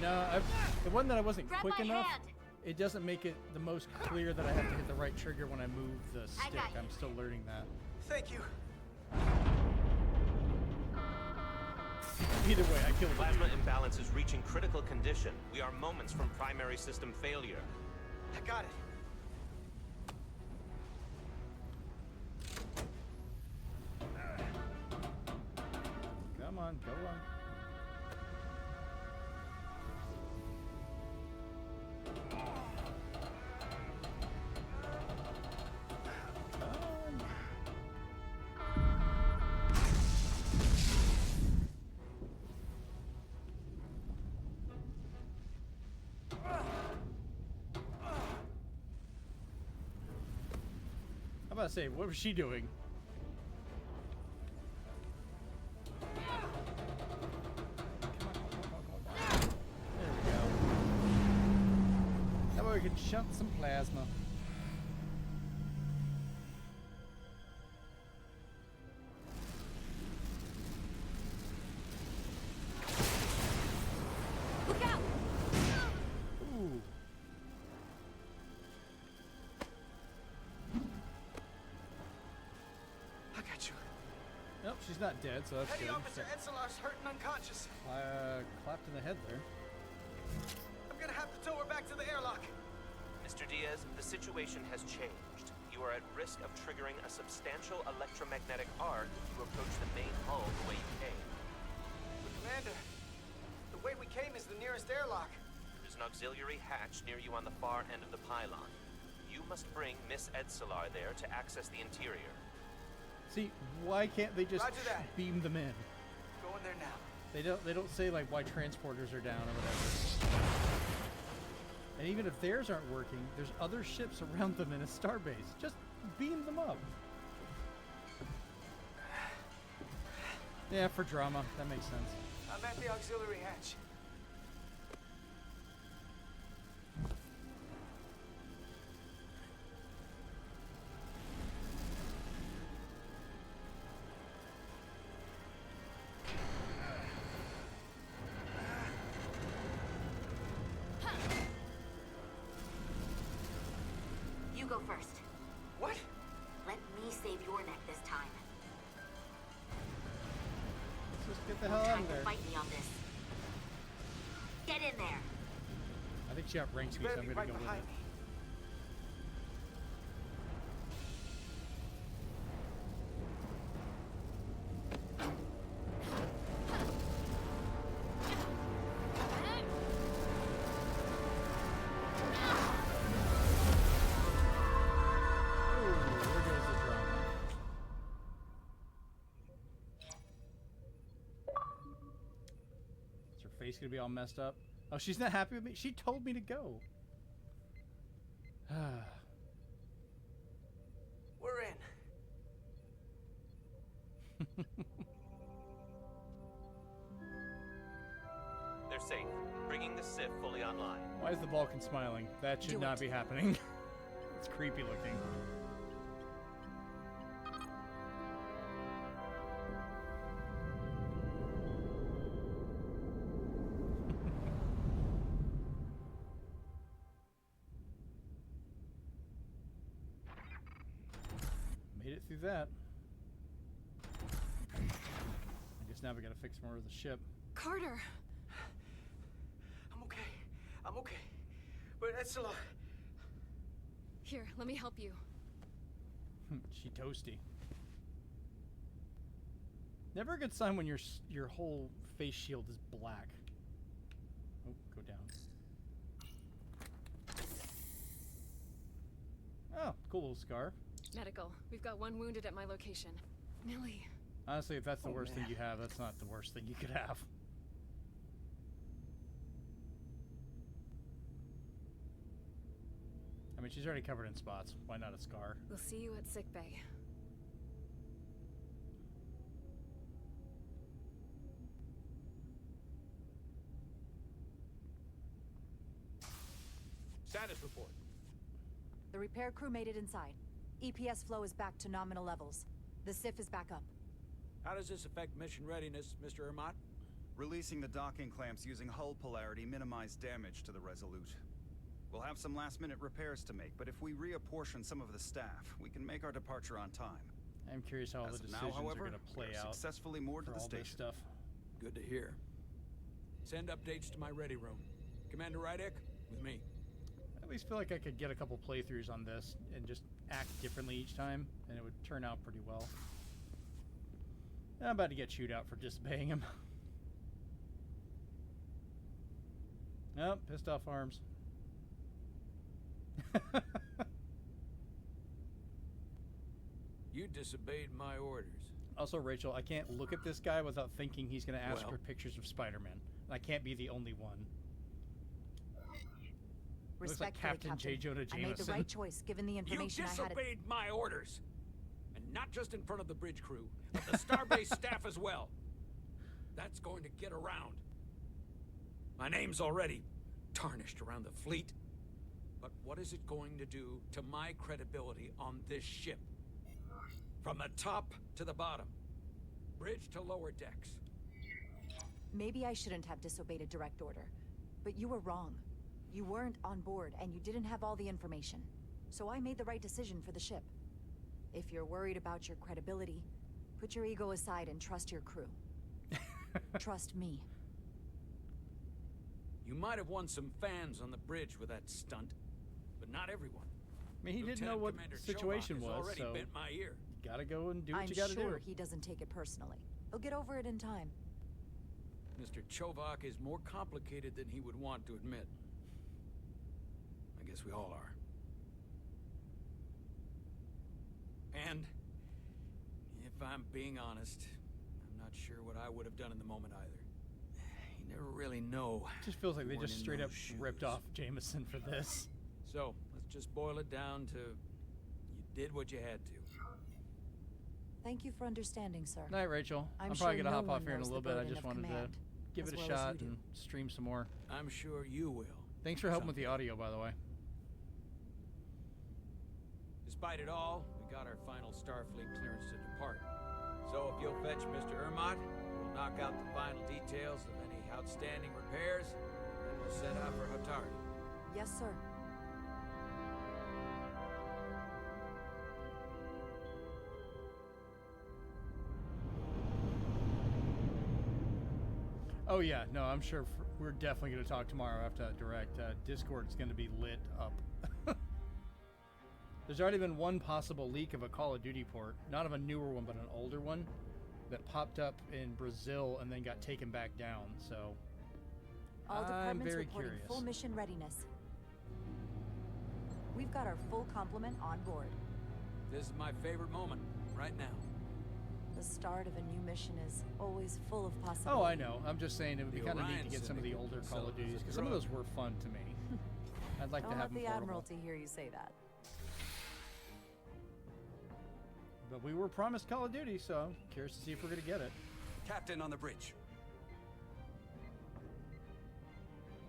No, the one that I wasn't Grab quick my enough. hand. It doesn't make it the most clear that I have to hit the right trigger when I move the stick. got you. I'm still learning that. Thank you. Either way, I killed the Plasma dude. imbalance is reaching critical condition. We are moments from primary system failure. I got it. Come on, go on. I'm about to say, what was she doing? There we go. That way we can shunt some plasma. Look out! Ooh. I got you. Nope, she's not dead, so that's Petty good. Officer Edselar's hurt and unconscious. Clapped in the head there. I'm gonna have to tow her back to the airlock. Mr. Diaz, the situation has changed. You are at risk of triggering a substantial electromagnetic arc if you approach the main hull the way you came. But Commander, the way we came is the nearest airlock. There's an auxiliary hatch near you on the far end of the pylon. You must bring Miss Edselar there to access the interior. See, why can't they just Roger that. beam them in? Going there now. They don't say like why transporters are down or whatever. And even if theirs aren't working, there's other ships around them in a starbase. Just beam them up. Yeah, for drama. That makes sense. I'm at the auxiliary hatch. You go first. What? Let me save your neck this time. Let's just get the hell No out time of to there. fight me on this. Get in there. I think she outranks You me, so better I'm be gonna right go with behind it. me. Ooh, there goes the drama. Is her face gonna be all messed up? Oh, she's not happy with me? She told me to go. We're in. They're safe, bringing the Sif fully online. Why is the Vulcan smiling? That should Do not it. be happening. It's creepy looking. through that. I guess now we gotta fix more of the ship. Carter! I'm okay. I'm okay. But that's a lot. Here, let me help you. She toasty. Never a good sign when your whole face shield is black. Oh, go down. Oh, cool little scarf. Medical. We've got one wounded at my location. Millie. Honestly, if that's the worst man. thing you have, that's not the worst thing you could have. I mean, she's already covered in spots. Why not a scar? We'll see you at sickbay. Status report. The repair crew made it inside. EPS flow is back to nominal levels. The SIF is back up. How does this affect mission readiness, Mr. Ermot? Releasing the docking clamps using hull polarity minimized damage to the Resolute. We'll have some last-minute repairs to make, but if we reapportion some of the staff, we can make our departure on time. I'm curious how all the As of decisions now, however, are going to play we are out. successfully moored to for the all this station. stuff. Good to hear. Send updates to my ready room. Commander Rydek, with me. I at least feel like I could get a couple playthroughs on this and just act differently each time, and it would turn out pretty well. I'm about to get chewed out for disobeying him. Nope, pissed off arms. You disobeyed my orders. Also, Rachel, I can't look at this guy without thinking he's going to ask Well. for pictures of Spider-Man. And I can't be the only one. Looks like Respectfully, Captain J. Jonah I made the Jameson. right choice given the You information I had. disobeyed my orders. And not just in front of the bridge crew, but the Starbase staff as well. That's going to get around. My name's already tarnished around the fleet. But what is it going to do to my credibility on this ship? From the top to the bottom. Bridge to lower decks. Maybe I shouldn't have disobeyed a direct order, but you were wrong. You weren't on board, and you didn't have all the information. So I made the right decision for the ship. If you're worried about your credibility, put your ego aside and trust your crew. Trust me. You might have won some fans on the bridge with that stunt, but not everyone. I mean, he didn't know Lieutenant what Commander the situation Chobak has was, already so bent my ear. you gotta go and do what I'm you gotta sure do. he doesn't take it personally. He'll get over it in time. Mr. Chobak is more complicated than he would want to admit. I guess we all are. And, if I'm being honest, I'm not sure what I would have done in the moment either. You never really know. It just feels like they born just in straight up those shoes. ripped off Jameson for this. So, let's just boil it down to you did what you had to. Thank you for understanding, sir. Night, Rachel. I'm I'm probably sure gonna no hop off one here in a knows little the bit. I burden just of wanted to command, give as it a well as shot you do. and stream some more. I'm sure you will. Thanks for helping with the audio, by the way. Despite it all, we got our final Starfleet clearance to depart. So if you'll fetch Mr. Ermot, we'll knock out the final details of any outstanding repairs, and we'll set out for Hatari. Yes, sir. Oh yeah, no, I'm sure we're definitely going to talk tomorrow after that direct. Discord's going to be lit up. There's already been one possible leak of a Call of Duty port, not of a newer one, but an older one, that popped up in Brazil and then got taken back down. So All I'm departments very reporting curious. full mission readiness. We've got our full complement on board. This is my favorite moment, right now. The start of a new mission is always full of possibilities. Oh, I know. I'm just saying it would be The kind of neat Orion to get some of the Syndicate older will Call sell of it as a Duties, because some of drug. those were fun to me. I'd like Don't to have let them the portable. Admiralty hear you say that. But we were promised Call of Duty, so I'm curious to see if we're going to get it. Captain on the bridge.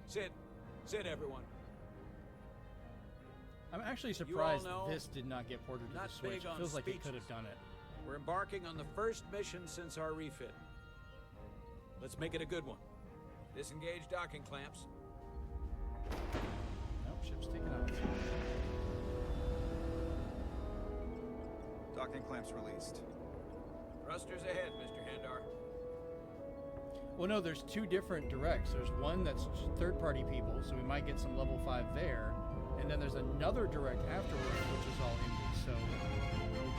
Sit. Sit, everyone. I'm actually You all surprised know, this did not get ported to the not Switch. big It on feels like it speeches. could have done it. We're embarking on the first mission since our refit. Let's make it a good one. Disengage docking clamps. Nope, ship's taking off. Docking clamps released. Thrusters ahead, Mr. Handar. Well, no, there's two different directs. There's one that's third-party people, so we might get some level 5 there. And then there's another direct afterwards, which is all indie. So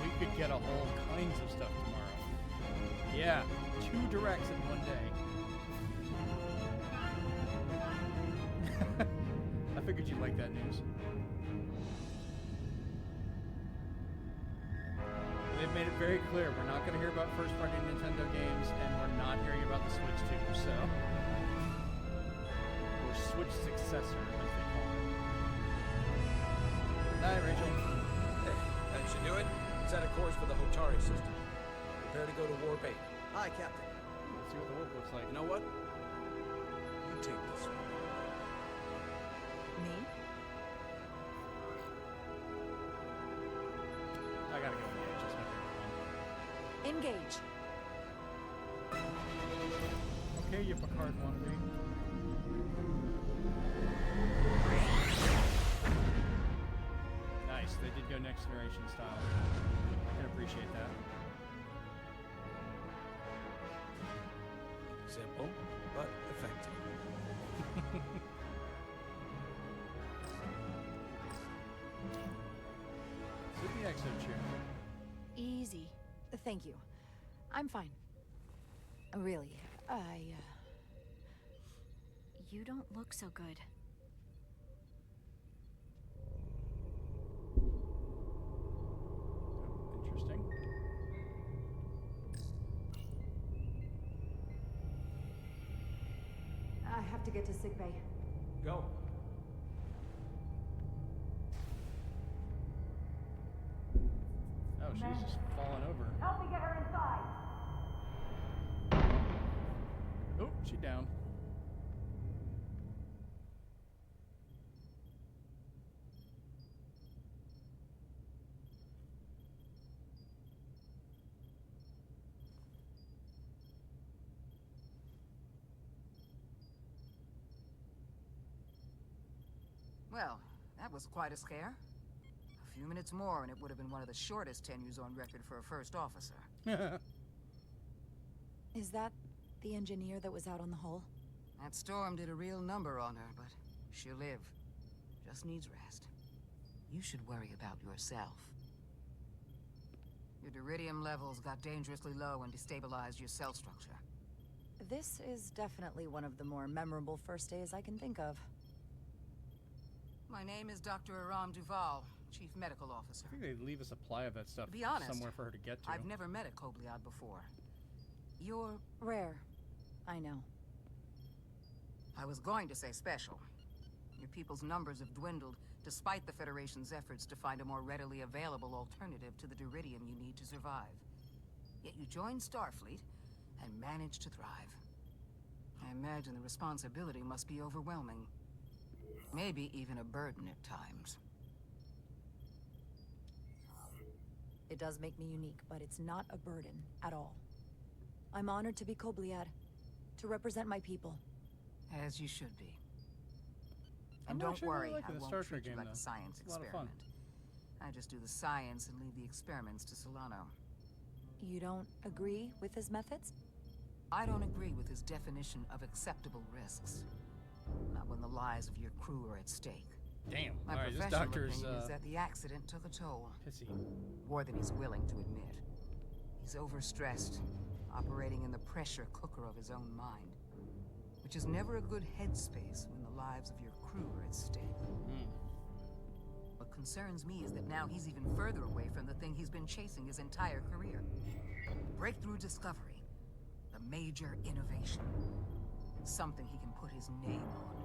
we could get a whole kinds of stuff tomorrow. Yeah, 2 directs in one day. I figured you'd like that news. They've made it very clear we're not going to hear about first-party Nintendo games, and we're not hearing about the Switch 2, so... Or Switch successor, as they call it. Night, Rachel. Hey, that should do it. Set a course for the Hotari system. Prepare to go to Warp 8. Hi, Captain. Let's see what the warp looks like. You know what? You take this one. Me? I gotta go engage. That's my favorite Engage. one. Okay, you Picard wannabe. Nice. They did go next generation style. I can appreciate that. Simple, but effective. Sit the exo chair. Easy. Thank you. I'm fine. Really, You don't look so good. Interesting. I have to get to sickbay. Go. Oh, she's just falling over. Help me get her inside. Oh, she down. Well, that was quite a scare. A few minutes more and it would have been one of the shortest tenures on record for a first officer. Is that the engineer that was out on the hull? That storm did a real number on her, but she'll live. Just needs rest. You should worry about yourself. Your deridium levels got dangerously low and destabilized your cell structure. This is definitely one of the more memorable first days I can think of. My name is Dr. Aram Duval, Chief Medical Officer. I think they'd leave a supply of that stuff To be honest, somewhere for her to get to. I've never met a Kobliad before. You're... rare. I know. I was going to say special. Your people's numbers have dwindled, despite the Federation's efforts to find a more readily available alternative to the deridium you need to survive. Yet you joined Starfleet, and managed to thrive. I imagine the responsibility must be overwhelming. Maybe even a burden at times. It does make me unique, but it's not a burden at all. I'm honored to be Kobliad, to represent my people. As you should be. I'm And don't actually worry, really liking I the won't Star treat Trek you game, like though. a science It's a lot of fun. experiment. I just do the science and leave the experiments to Solano. You don't agree with his methods? I don't agree with his definition of acceptable risks. Not when the lives of your crew are at stake. Damn. My All right, this professional doctor's opinion is that the accident took a toll. pissy. More than he's willing to admit. He's overstressed, operating in the pressure cooker of his own mind. Which is never a good headspace when the lives of your crew are at stake. What concerns me is that now he's even further away from the thing he's been chasing his entire career. Breakthrough discovery. The major innovation. Something he can put his name on.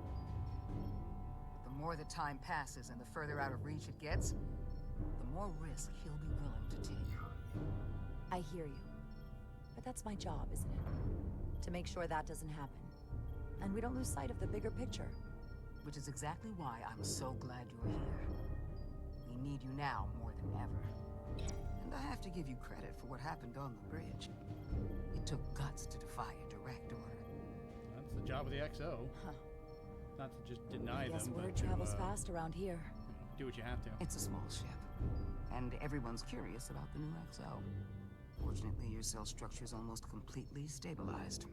The more the time passes and the further out of reach it gets, the more risk he'll be willing to take. I hear you. But that's my job, isn't it? To make sure that doesn't happen. And we don't lose sight of the bigger picture. Which is exactly why I'm so glad you're here. We need you now more than ever. And I have to give you credit for what happened on the bridge. It took guts to defy a direct order. That's the job of the XO. Huh. Not to just deny I guess them, word but to travels fast around here. do what you have to. It's a small ship. And everyone's curious about the new XO. Fortunately, your cell structure is almost completely stabilized.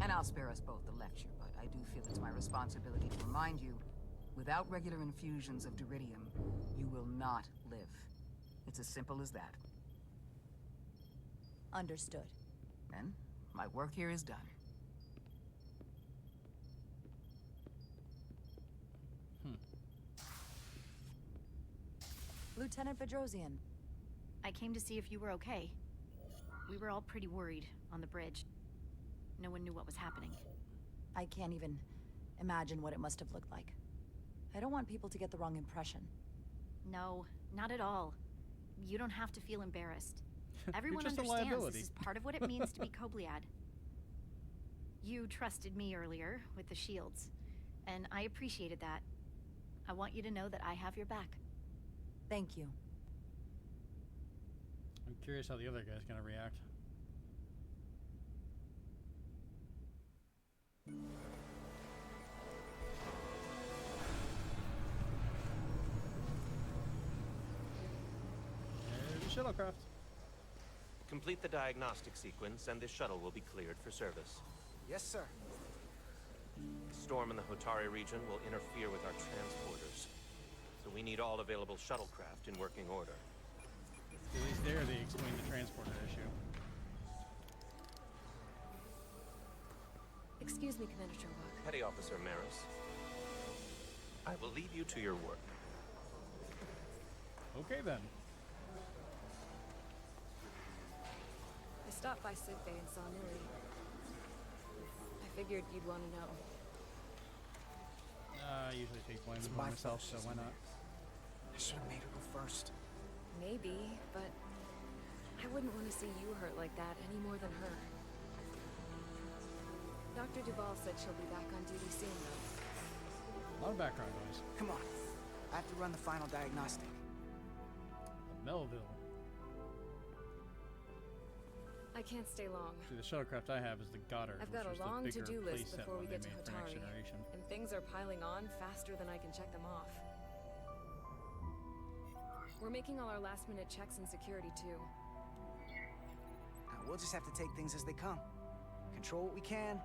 And I'll spare us both the lecture, but I do feel it's my responsibility to remind you, without regular infusions of Duridium, you will not live. It's as simple as that. Understood. Then, my work here is done. Lieutenant Bedrosian. I came to see if you were okay. We were all pretty worried on the bridge. No one knew what was happening. I can't even imagine what it must have looked like. I don't want people to get the wrong impression. No, not at all. You don't have to feel embarrassed. Everyone just a understands liability. this is part of what it means to be Kobliad. You trusted me earlier with the shields, and I appreciated that. I want you to know that I have your back. Thank you. I'm curious how the other guy's gonna react. There's the shuttlecraft. Complete the diagnostic sequence, and this shuttle will be cleared for service. Yes, sir. The storm in the Hotari region will interfere with our transporters, so we need all available shuttlecraft in working order. At least there they explain the transporter issue. Excuse me, Commander Sherlock. Petty Officer Maris, I will leave you to your work. Okay then. I stopped by sickbay and saw Nilly. I figured you'd want to know. I usually take blame It's on my myself, fault so why not? I should have made her go first. Maybe, but I wouldn't want to see you hurt like that any more than her. Dr. Duval said she'll be back on duty soon, though. A lot of background noise. Come on. I have to run the final diagnostic. Melville. I can't stay long. See, the shuttlecraft I have is the Goddard. I've got a which was long the bigger to-do list playset before we one get they to made for Next Hotari, Generation. and things are piling on faster than I can check them off. We're making all our last-minute checks in security, too. We'll just have to take things as they come. Control what we can,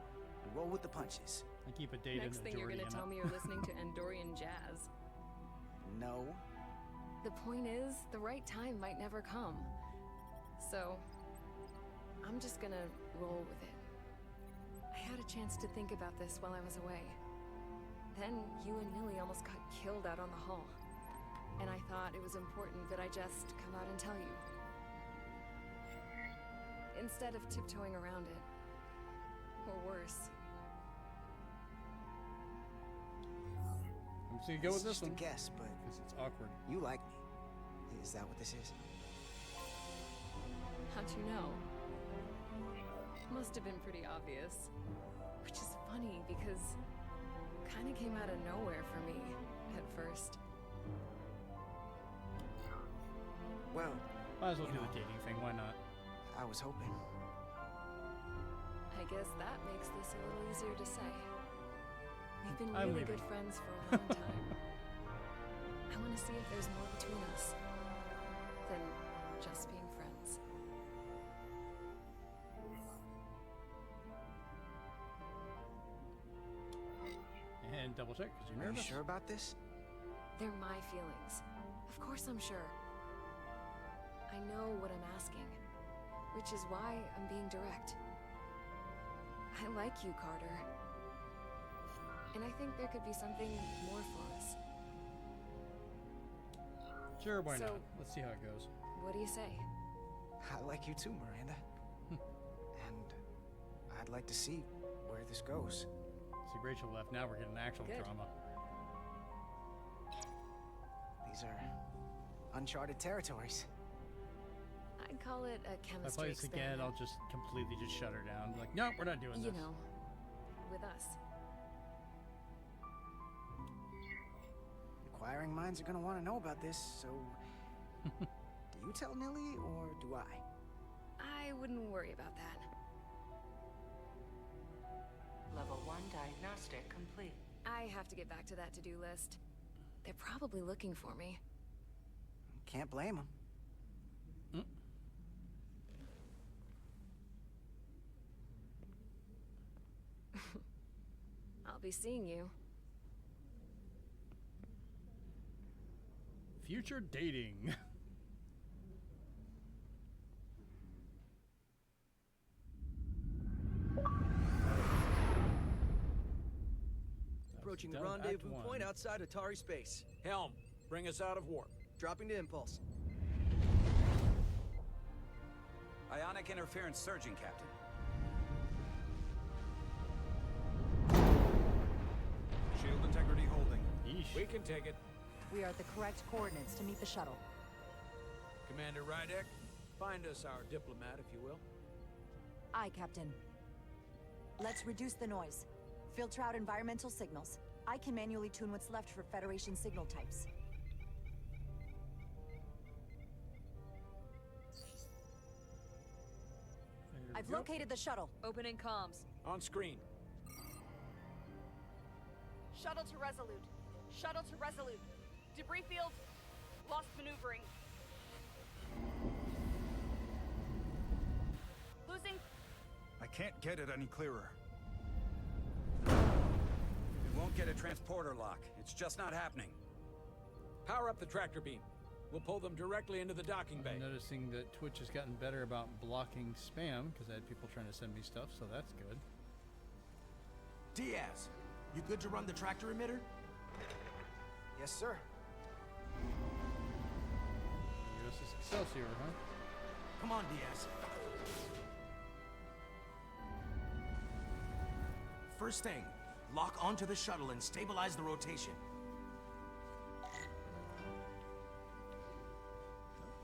and roll with the punches. I keep a date Next and a thing you're Geordie gonna in tell it. me you're listening to Andorian jazz. No. The point is, the right time might never come. So, I'm just gonna roll with it. I had a chance to think about this while I was away. Then you and Nilly almost got killed out on the hull. And I thought it was important that I just come out and tell you. Instead of tiptoeing around it. Or worse. I'm just gonna go with this Just a one. guess, but Because it's awkward. you like me. Is that what this is? How'd you know? Must have been pretty obvious. Which is funny because it kind of came out of nowhere for me at first. Well, Might as well do the dating thing, why not? I was hoping. I guess that makes this a little easier to say. We've been I'm really leaving. good friends for a long time. I want to see if there's more between us than just being friends. And double check, because you're Are you nervous. sure about this? They're my feelings. Of course I'm sure. I know what I'm asking, which is why I'm being direct. I like you, Carter. And I think there could be something more for us. Sure, why So- not? Let's see how it goes. What do you say? I like you too, Miranda. And I'd like to see where this goes. See, Rachel left. Now we're getting actual Good. drama. These are uncharted territories. I'd call it a If I chemistry play this again, experiment. I'll just completely just shut her down. Like, no, we're not doing You this. know, with us. Inquiring minds are gonna want to know about this, so... Do you tell Nilly, or do I? I wouldn't worry about that. Level 1 diagnostic complete. I have to get back to that to-do list. They're probably looking for me. Can't blame him. I'll be seeing you. Future dating. Approaching the Down Act rendezvous One. point outside Atari space. Helm, bring us out of warp. Dropping to impulse. Ionic interference surging, Captain. Shield integrity holding. Yeesh. We can take it. We are at the correct coordinates to meet the shuttle. Commander Rydek, find us our diplomat, if you will. Aye, Captain. Let's reduce the noise. Filter out environmental signals. I can manually tune what's left for Federation signal types. I've located the shuttle. Opening comms. On screen. Shuttle to Resolute. Shuttle to Resolute. Debris field. Lost maneuvering. Losing. I can't get it any clearer. It won't get a transporter lock. It's just not happening. Power up the tractor beam. We'll pull them directly into the docking bay. I'm noticing that Twitch has gotten better about blocking spam because I had people trying to send me stuff, so that's good. Diaz, you good to run the tractor emitter? Yes, sir. USS Excelsior, huh? Come on, Diaz. First thing, lock onto the shuttle and stabilize the rotation.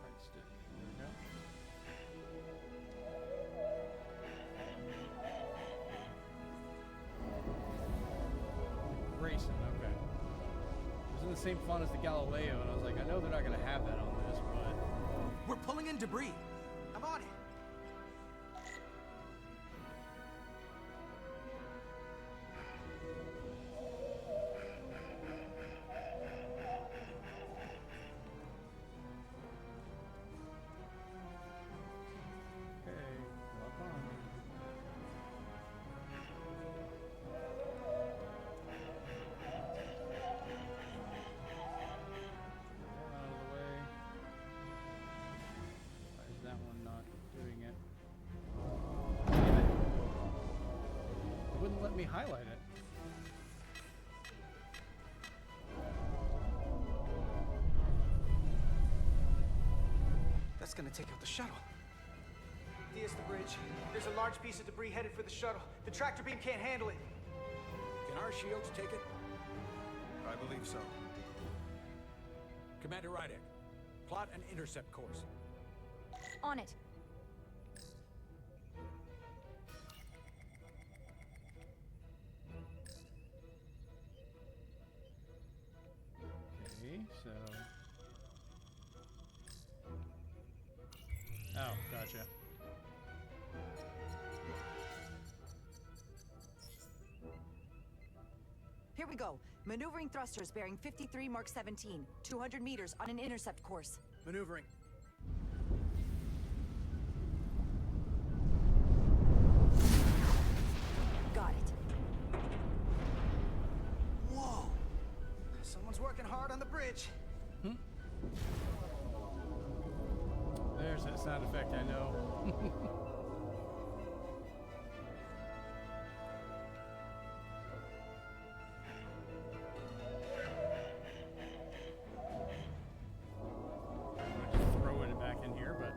Right stick. There we go. Grayson, okay. It was in the same font as the Galileo, and I was like, I know they're not going to have that on this, but... We're pulling in debris. I'm on it. Okay, lock on. Out of the way. Why is that one not doing it? Damn it. It wouldn't let me highlight it. That's gonna take out the shuttle. Diaz, the bridge. There's a large piece of debris headed for the shuttle. The tractor beam can't handle it. Can our shields take it? I believe so. Commander Rydek, plot an intercept course. On it. Okay, so... Oh, gotcha. Here we go. Maneuvering thrusters bearing 53 Mark 17. 200 meters on an intercept course. Maneuvering. Got it. Whoa! Someone's working hard on the bridge. There's that sound effect I know. I'm just throwing it back in here, but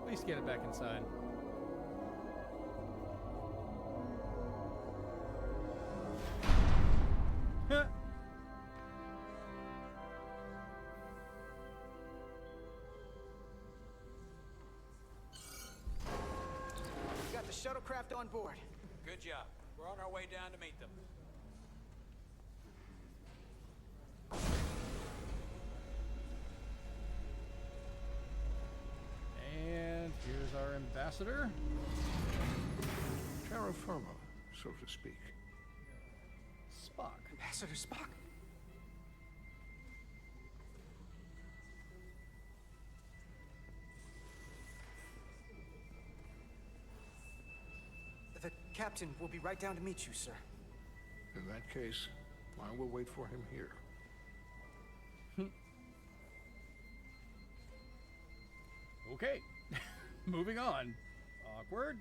at least get it back inside. Huh. We got the shuttlecraft on board. Good job. We're on our way down to meet them. And here's our ambassador. Terra firma, so to speak. Spock. Ambassador Spock? captain will be right down to meet you, sir. In that case, I will wait for him here. Okay. Moving on. Awkward.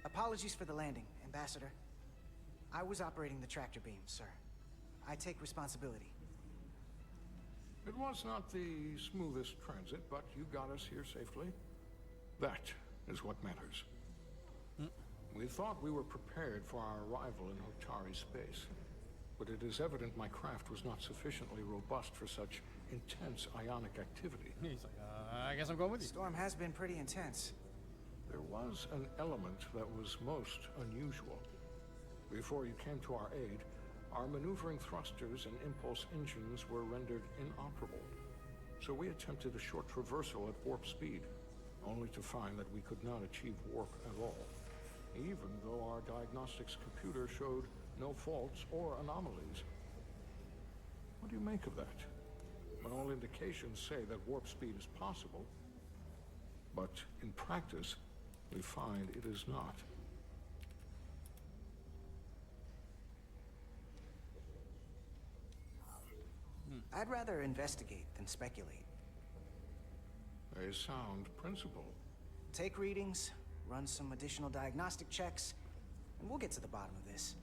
Apologies for the landing, Ambassador. I was operating the tractor beam, sir. I take responsibility. It was not the smoothest transit, but you got us here safely. That is what matters. We thought we were prepared for our arrival in Hotari space, but it is evident my craft was not sufficiently robust for such intense ionic activity. He's like, I guess I'm going with you. Storm has been pretty intense. There was an element that was most unusual. Before you came to our aid, our maneuvering thrusters and impulse engines were rendered inoperable. So we attempted a short traversal at warp speed, only to find that we could not achieve warp at all, even though our diagnostics computer showed no faults or anomalies. What do you make of that? When all indications say that warp speed is possible, but in practice, we find it is not. I'd rather investigate than speculate. A sound principle. Take readings, run some additional diagnostic checks, and we'll get to the bottom of this.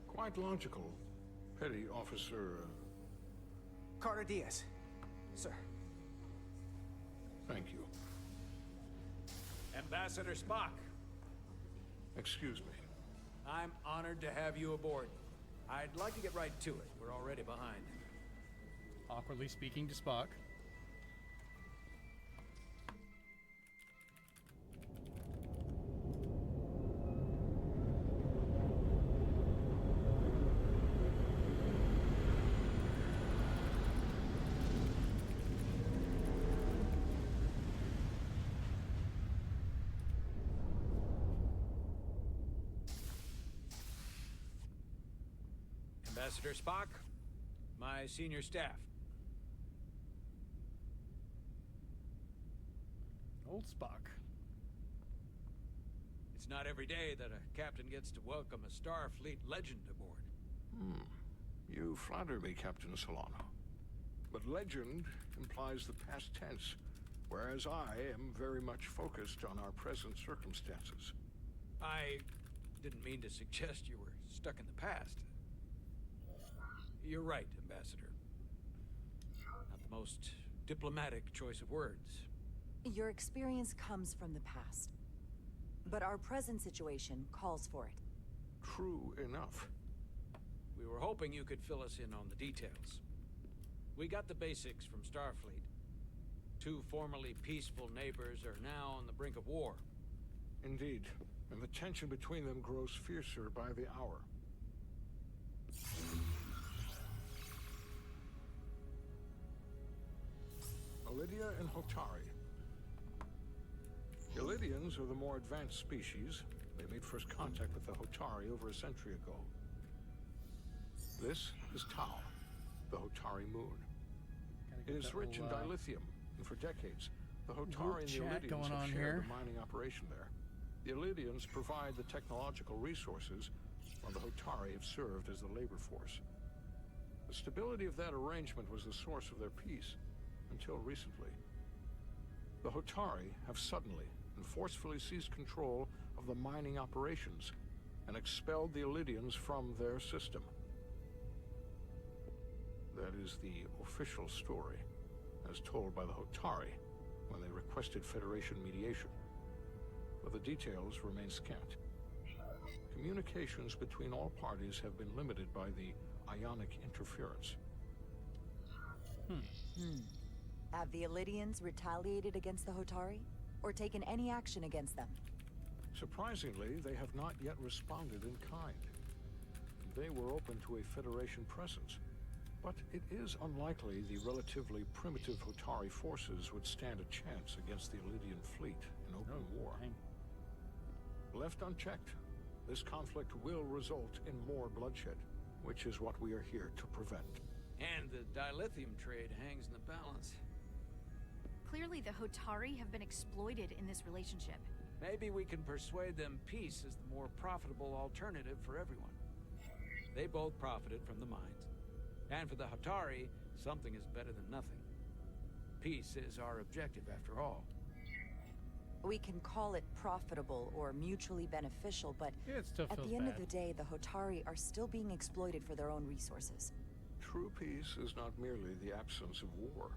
Quite logical. Petty Officer... Carter Diaz. Sir. Thank you. Ambassador Spock. Excuse me. I'm honored to have you aboard. I'd like to get right to it. We're already behind. Awkwardly speaking to Spock. Ambassador Spock, my senior staff. Old Spock. It's not every day that a captain gets to welcome a Starfleet legend aboard. You flatter me, Captain Solano. But legend implies the past tense, whereas I am very much focused on our present circumstances. I didn't mean to suggest you were stuck in the past. You're right, Ambassador. Not the most diplomatic choice of words. Your experience comes from the past. But our present situation calls for it. True enough. We were hoping you could fill us in on the details. We got the basics from Starfleet. Two formerly peaceful neighbors are now on the brink of war. Indeed, and the tension between them grows fiercer by the hour. Lydia and Hotari. The Lydians are the more advanced species. They made first contact with the Hotari over a century ago. This is Tau, the Hotari moon. It is rich in dilithium, and for decades, the Hotari and the Illydians have shared the mining operation there. The Illydians provide the technological resources, while the Hotari have served as the labor force. The stability of that arrangement was the source of their peace, until recently. The Hotari have suddenly and forcefully seized control of the mining operations and expelled the Illydians from their system. That is the official story, as told by the Hotari when they requested Federation mediation. But the details remain scant. Communications between all parties have been limited by the ionic interference. Have the Illydians retaliated against the Hotari? Or taken any action against them? Surprisingly, they have not yet responded in kind. They were open to a Federation presence, but it is unlikely the relatively primitive Hotari forces would stand a chance against the Illydian fleet in open war. Left unchecked, this conflict will result in more bloodshed, which is what we are here to prevent. And the dilithium trade hangs in the balance. Clearly, the Hotari have been exploited in this relationship. Maybe we can persuade them peace is the more profitable alternative for everyone. They both profited from the mines. And for the Hotari, something is better than nothing. Peace is our objective, after all. We can call it profitable or mutually beneficial, but it still at feels the end bad. of the day, the Hotari are still being exploited for their own resources. True peace is not merely the absence of war.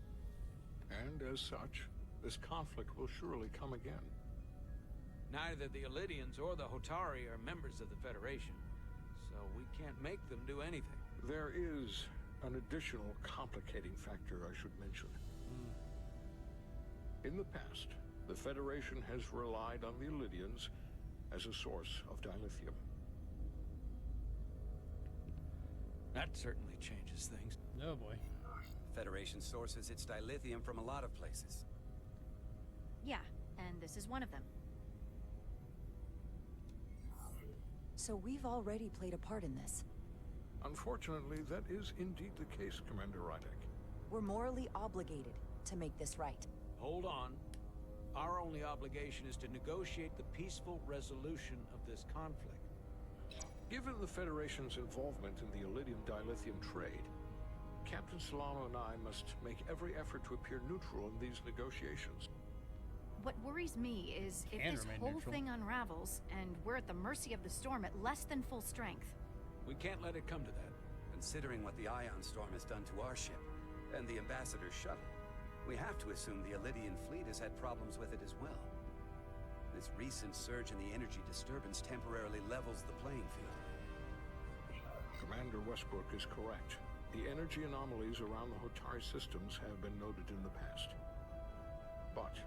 And as such, this conflict will surely come again. Neither the Elydians or the Hotari are members of the Federation, so we can't make them do anything. There is an additional complicating factor I should mention. In the past, the Federation has relied on the Elydians as a source of dilithium. That certainly changes things. Oh boy. The Federation sources its dilithium from a lot of places. Yeah, and this is one of them. So we've already played a part in this. Unfortunately, that is indeed the case, Commander Rydek. We're morally obligated to make this right. Hold on. Our only obligation is to negotiate the peaceful resolution of this conflict. Given the Federation's involvement in the Elydium dilithium trade, Captain Solano and I must make every effort to appear neutral in these negotiations. What worries me is if And this remain whole neutral. thing unravels and we're at the mercy of the storm at less than full strength. We can't let it come to that. Considering what the Ion Storm has done to our ship, and the Ambassador's shuttle, we have to assume the Elydian fleet has had problems with it as well. This recent surge in the energy disturbance temporarily levels the playing field. Commander Westbrook is correct. The energy anomalies around the Hotari systems have been noted in the past. But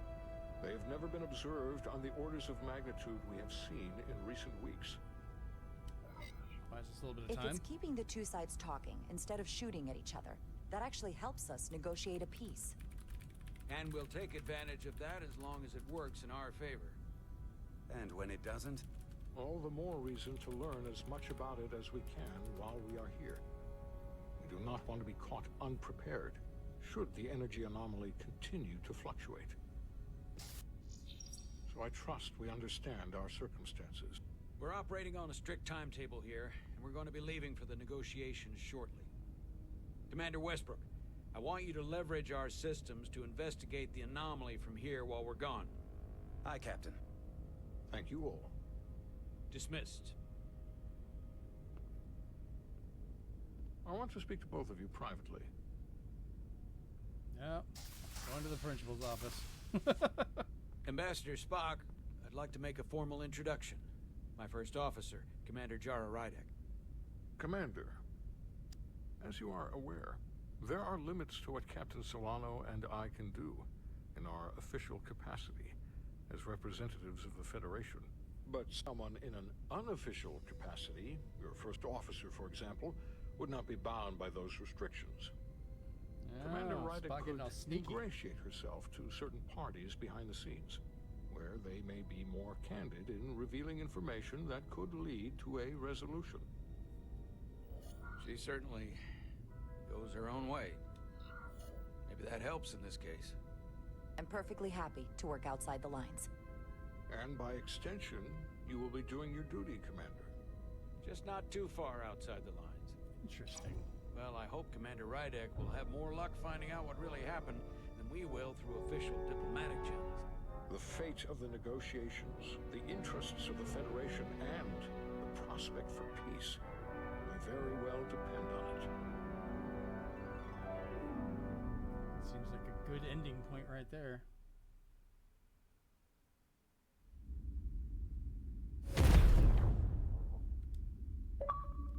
they have never been observed on the orders of magnitude we have seen in recent weeks. Buys us a little bit of If time. it's keeping the two sides talking instead of shooting at each other, that actually helps us negotiate a peace. And we'll take advantage of that as long as it works in our favor. And when it doesn't? All the more reason to learn as much about it as we can while we are here. We do not want to be caught unprepared, should the energy anomaly continue to fluctuate. So I trust we understand our circumstances. We're operating on a strict timetable here, and we're going to be leaving for the negotiations shortly. Commander Westbrook, I want you to leverage our systems to investigate the anomaly from here while we're gone. Aye, Captain. Thank you all. Dismissed. I want to speak to both of you privately. Yeah, going to the principal's office. Ambassador Spock, I'd like to make a formal introduction. My first officer, Commander Jara Rydek. Commander, as you are aware, there are limits to what Captain Solano and I can do in our official capacity as representatives of the Federation. But someone in an unofficial capacity, your first officer, for example, would not be bound by those restrictions. Commander Rydek Spock getting all could sneaky. ingratiate herself to certain parties behind the scenes, where they may be more candid in revealing information that could lead to a resolution. She certainly goes her own way. Maybe that helps in this case. I'm perfectly happy to work outside the lines. And by extension, you will be doing your duty, Commander. Just not too far outside the lines. Interesting. Well, I hope Commander Rydek will have more luck finding out what really happened than we will through official diplomatic channels. The fate of the negotiations, the interests of the Federation, and the prospect for peace may very well depend on it. Seems like a good ending point right there.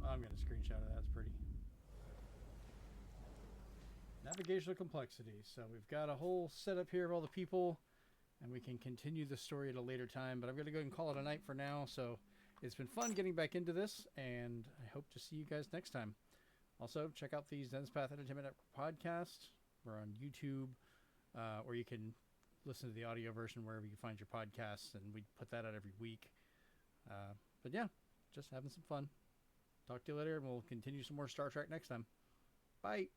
I'm going to screenshot of that. It's pretty. Navigational complexity. So we've got a whole setup here of all the people, and we can continue the story at a later time. But I'm going to go ahead and call it a night for now. So it's been fun getting back into this, and I hope to see you guys next time. Also, check out the Zenspath Entertainment podcast. We're on YouTube, or you can listen to the audio version wherever you find your podcasts, and we put that out every week. But yeah, just having some fun. Talk to you later, and we'll continue some more Star Trek next time. Bye.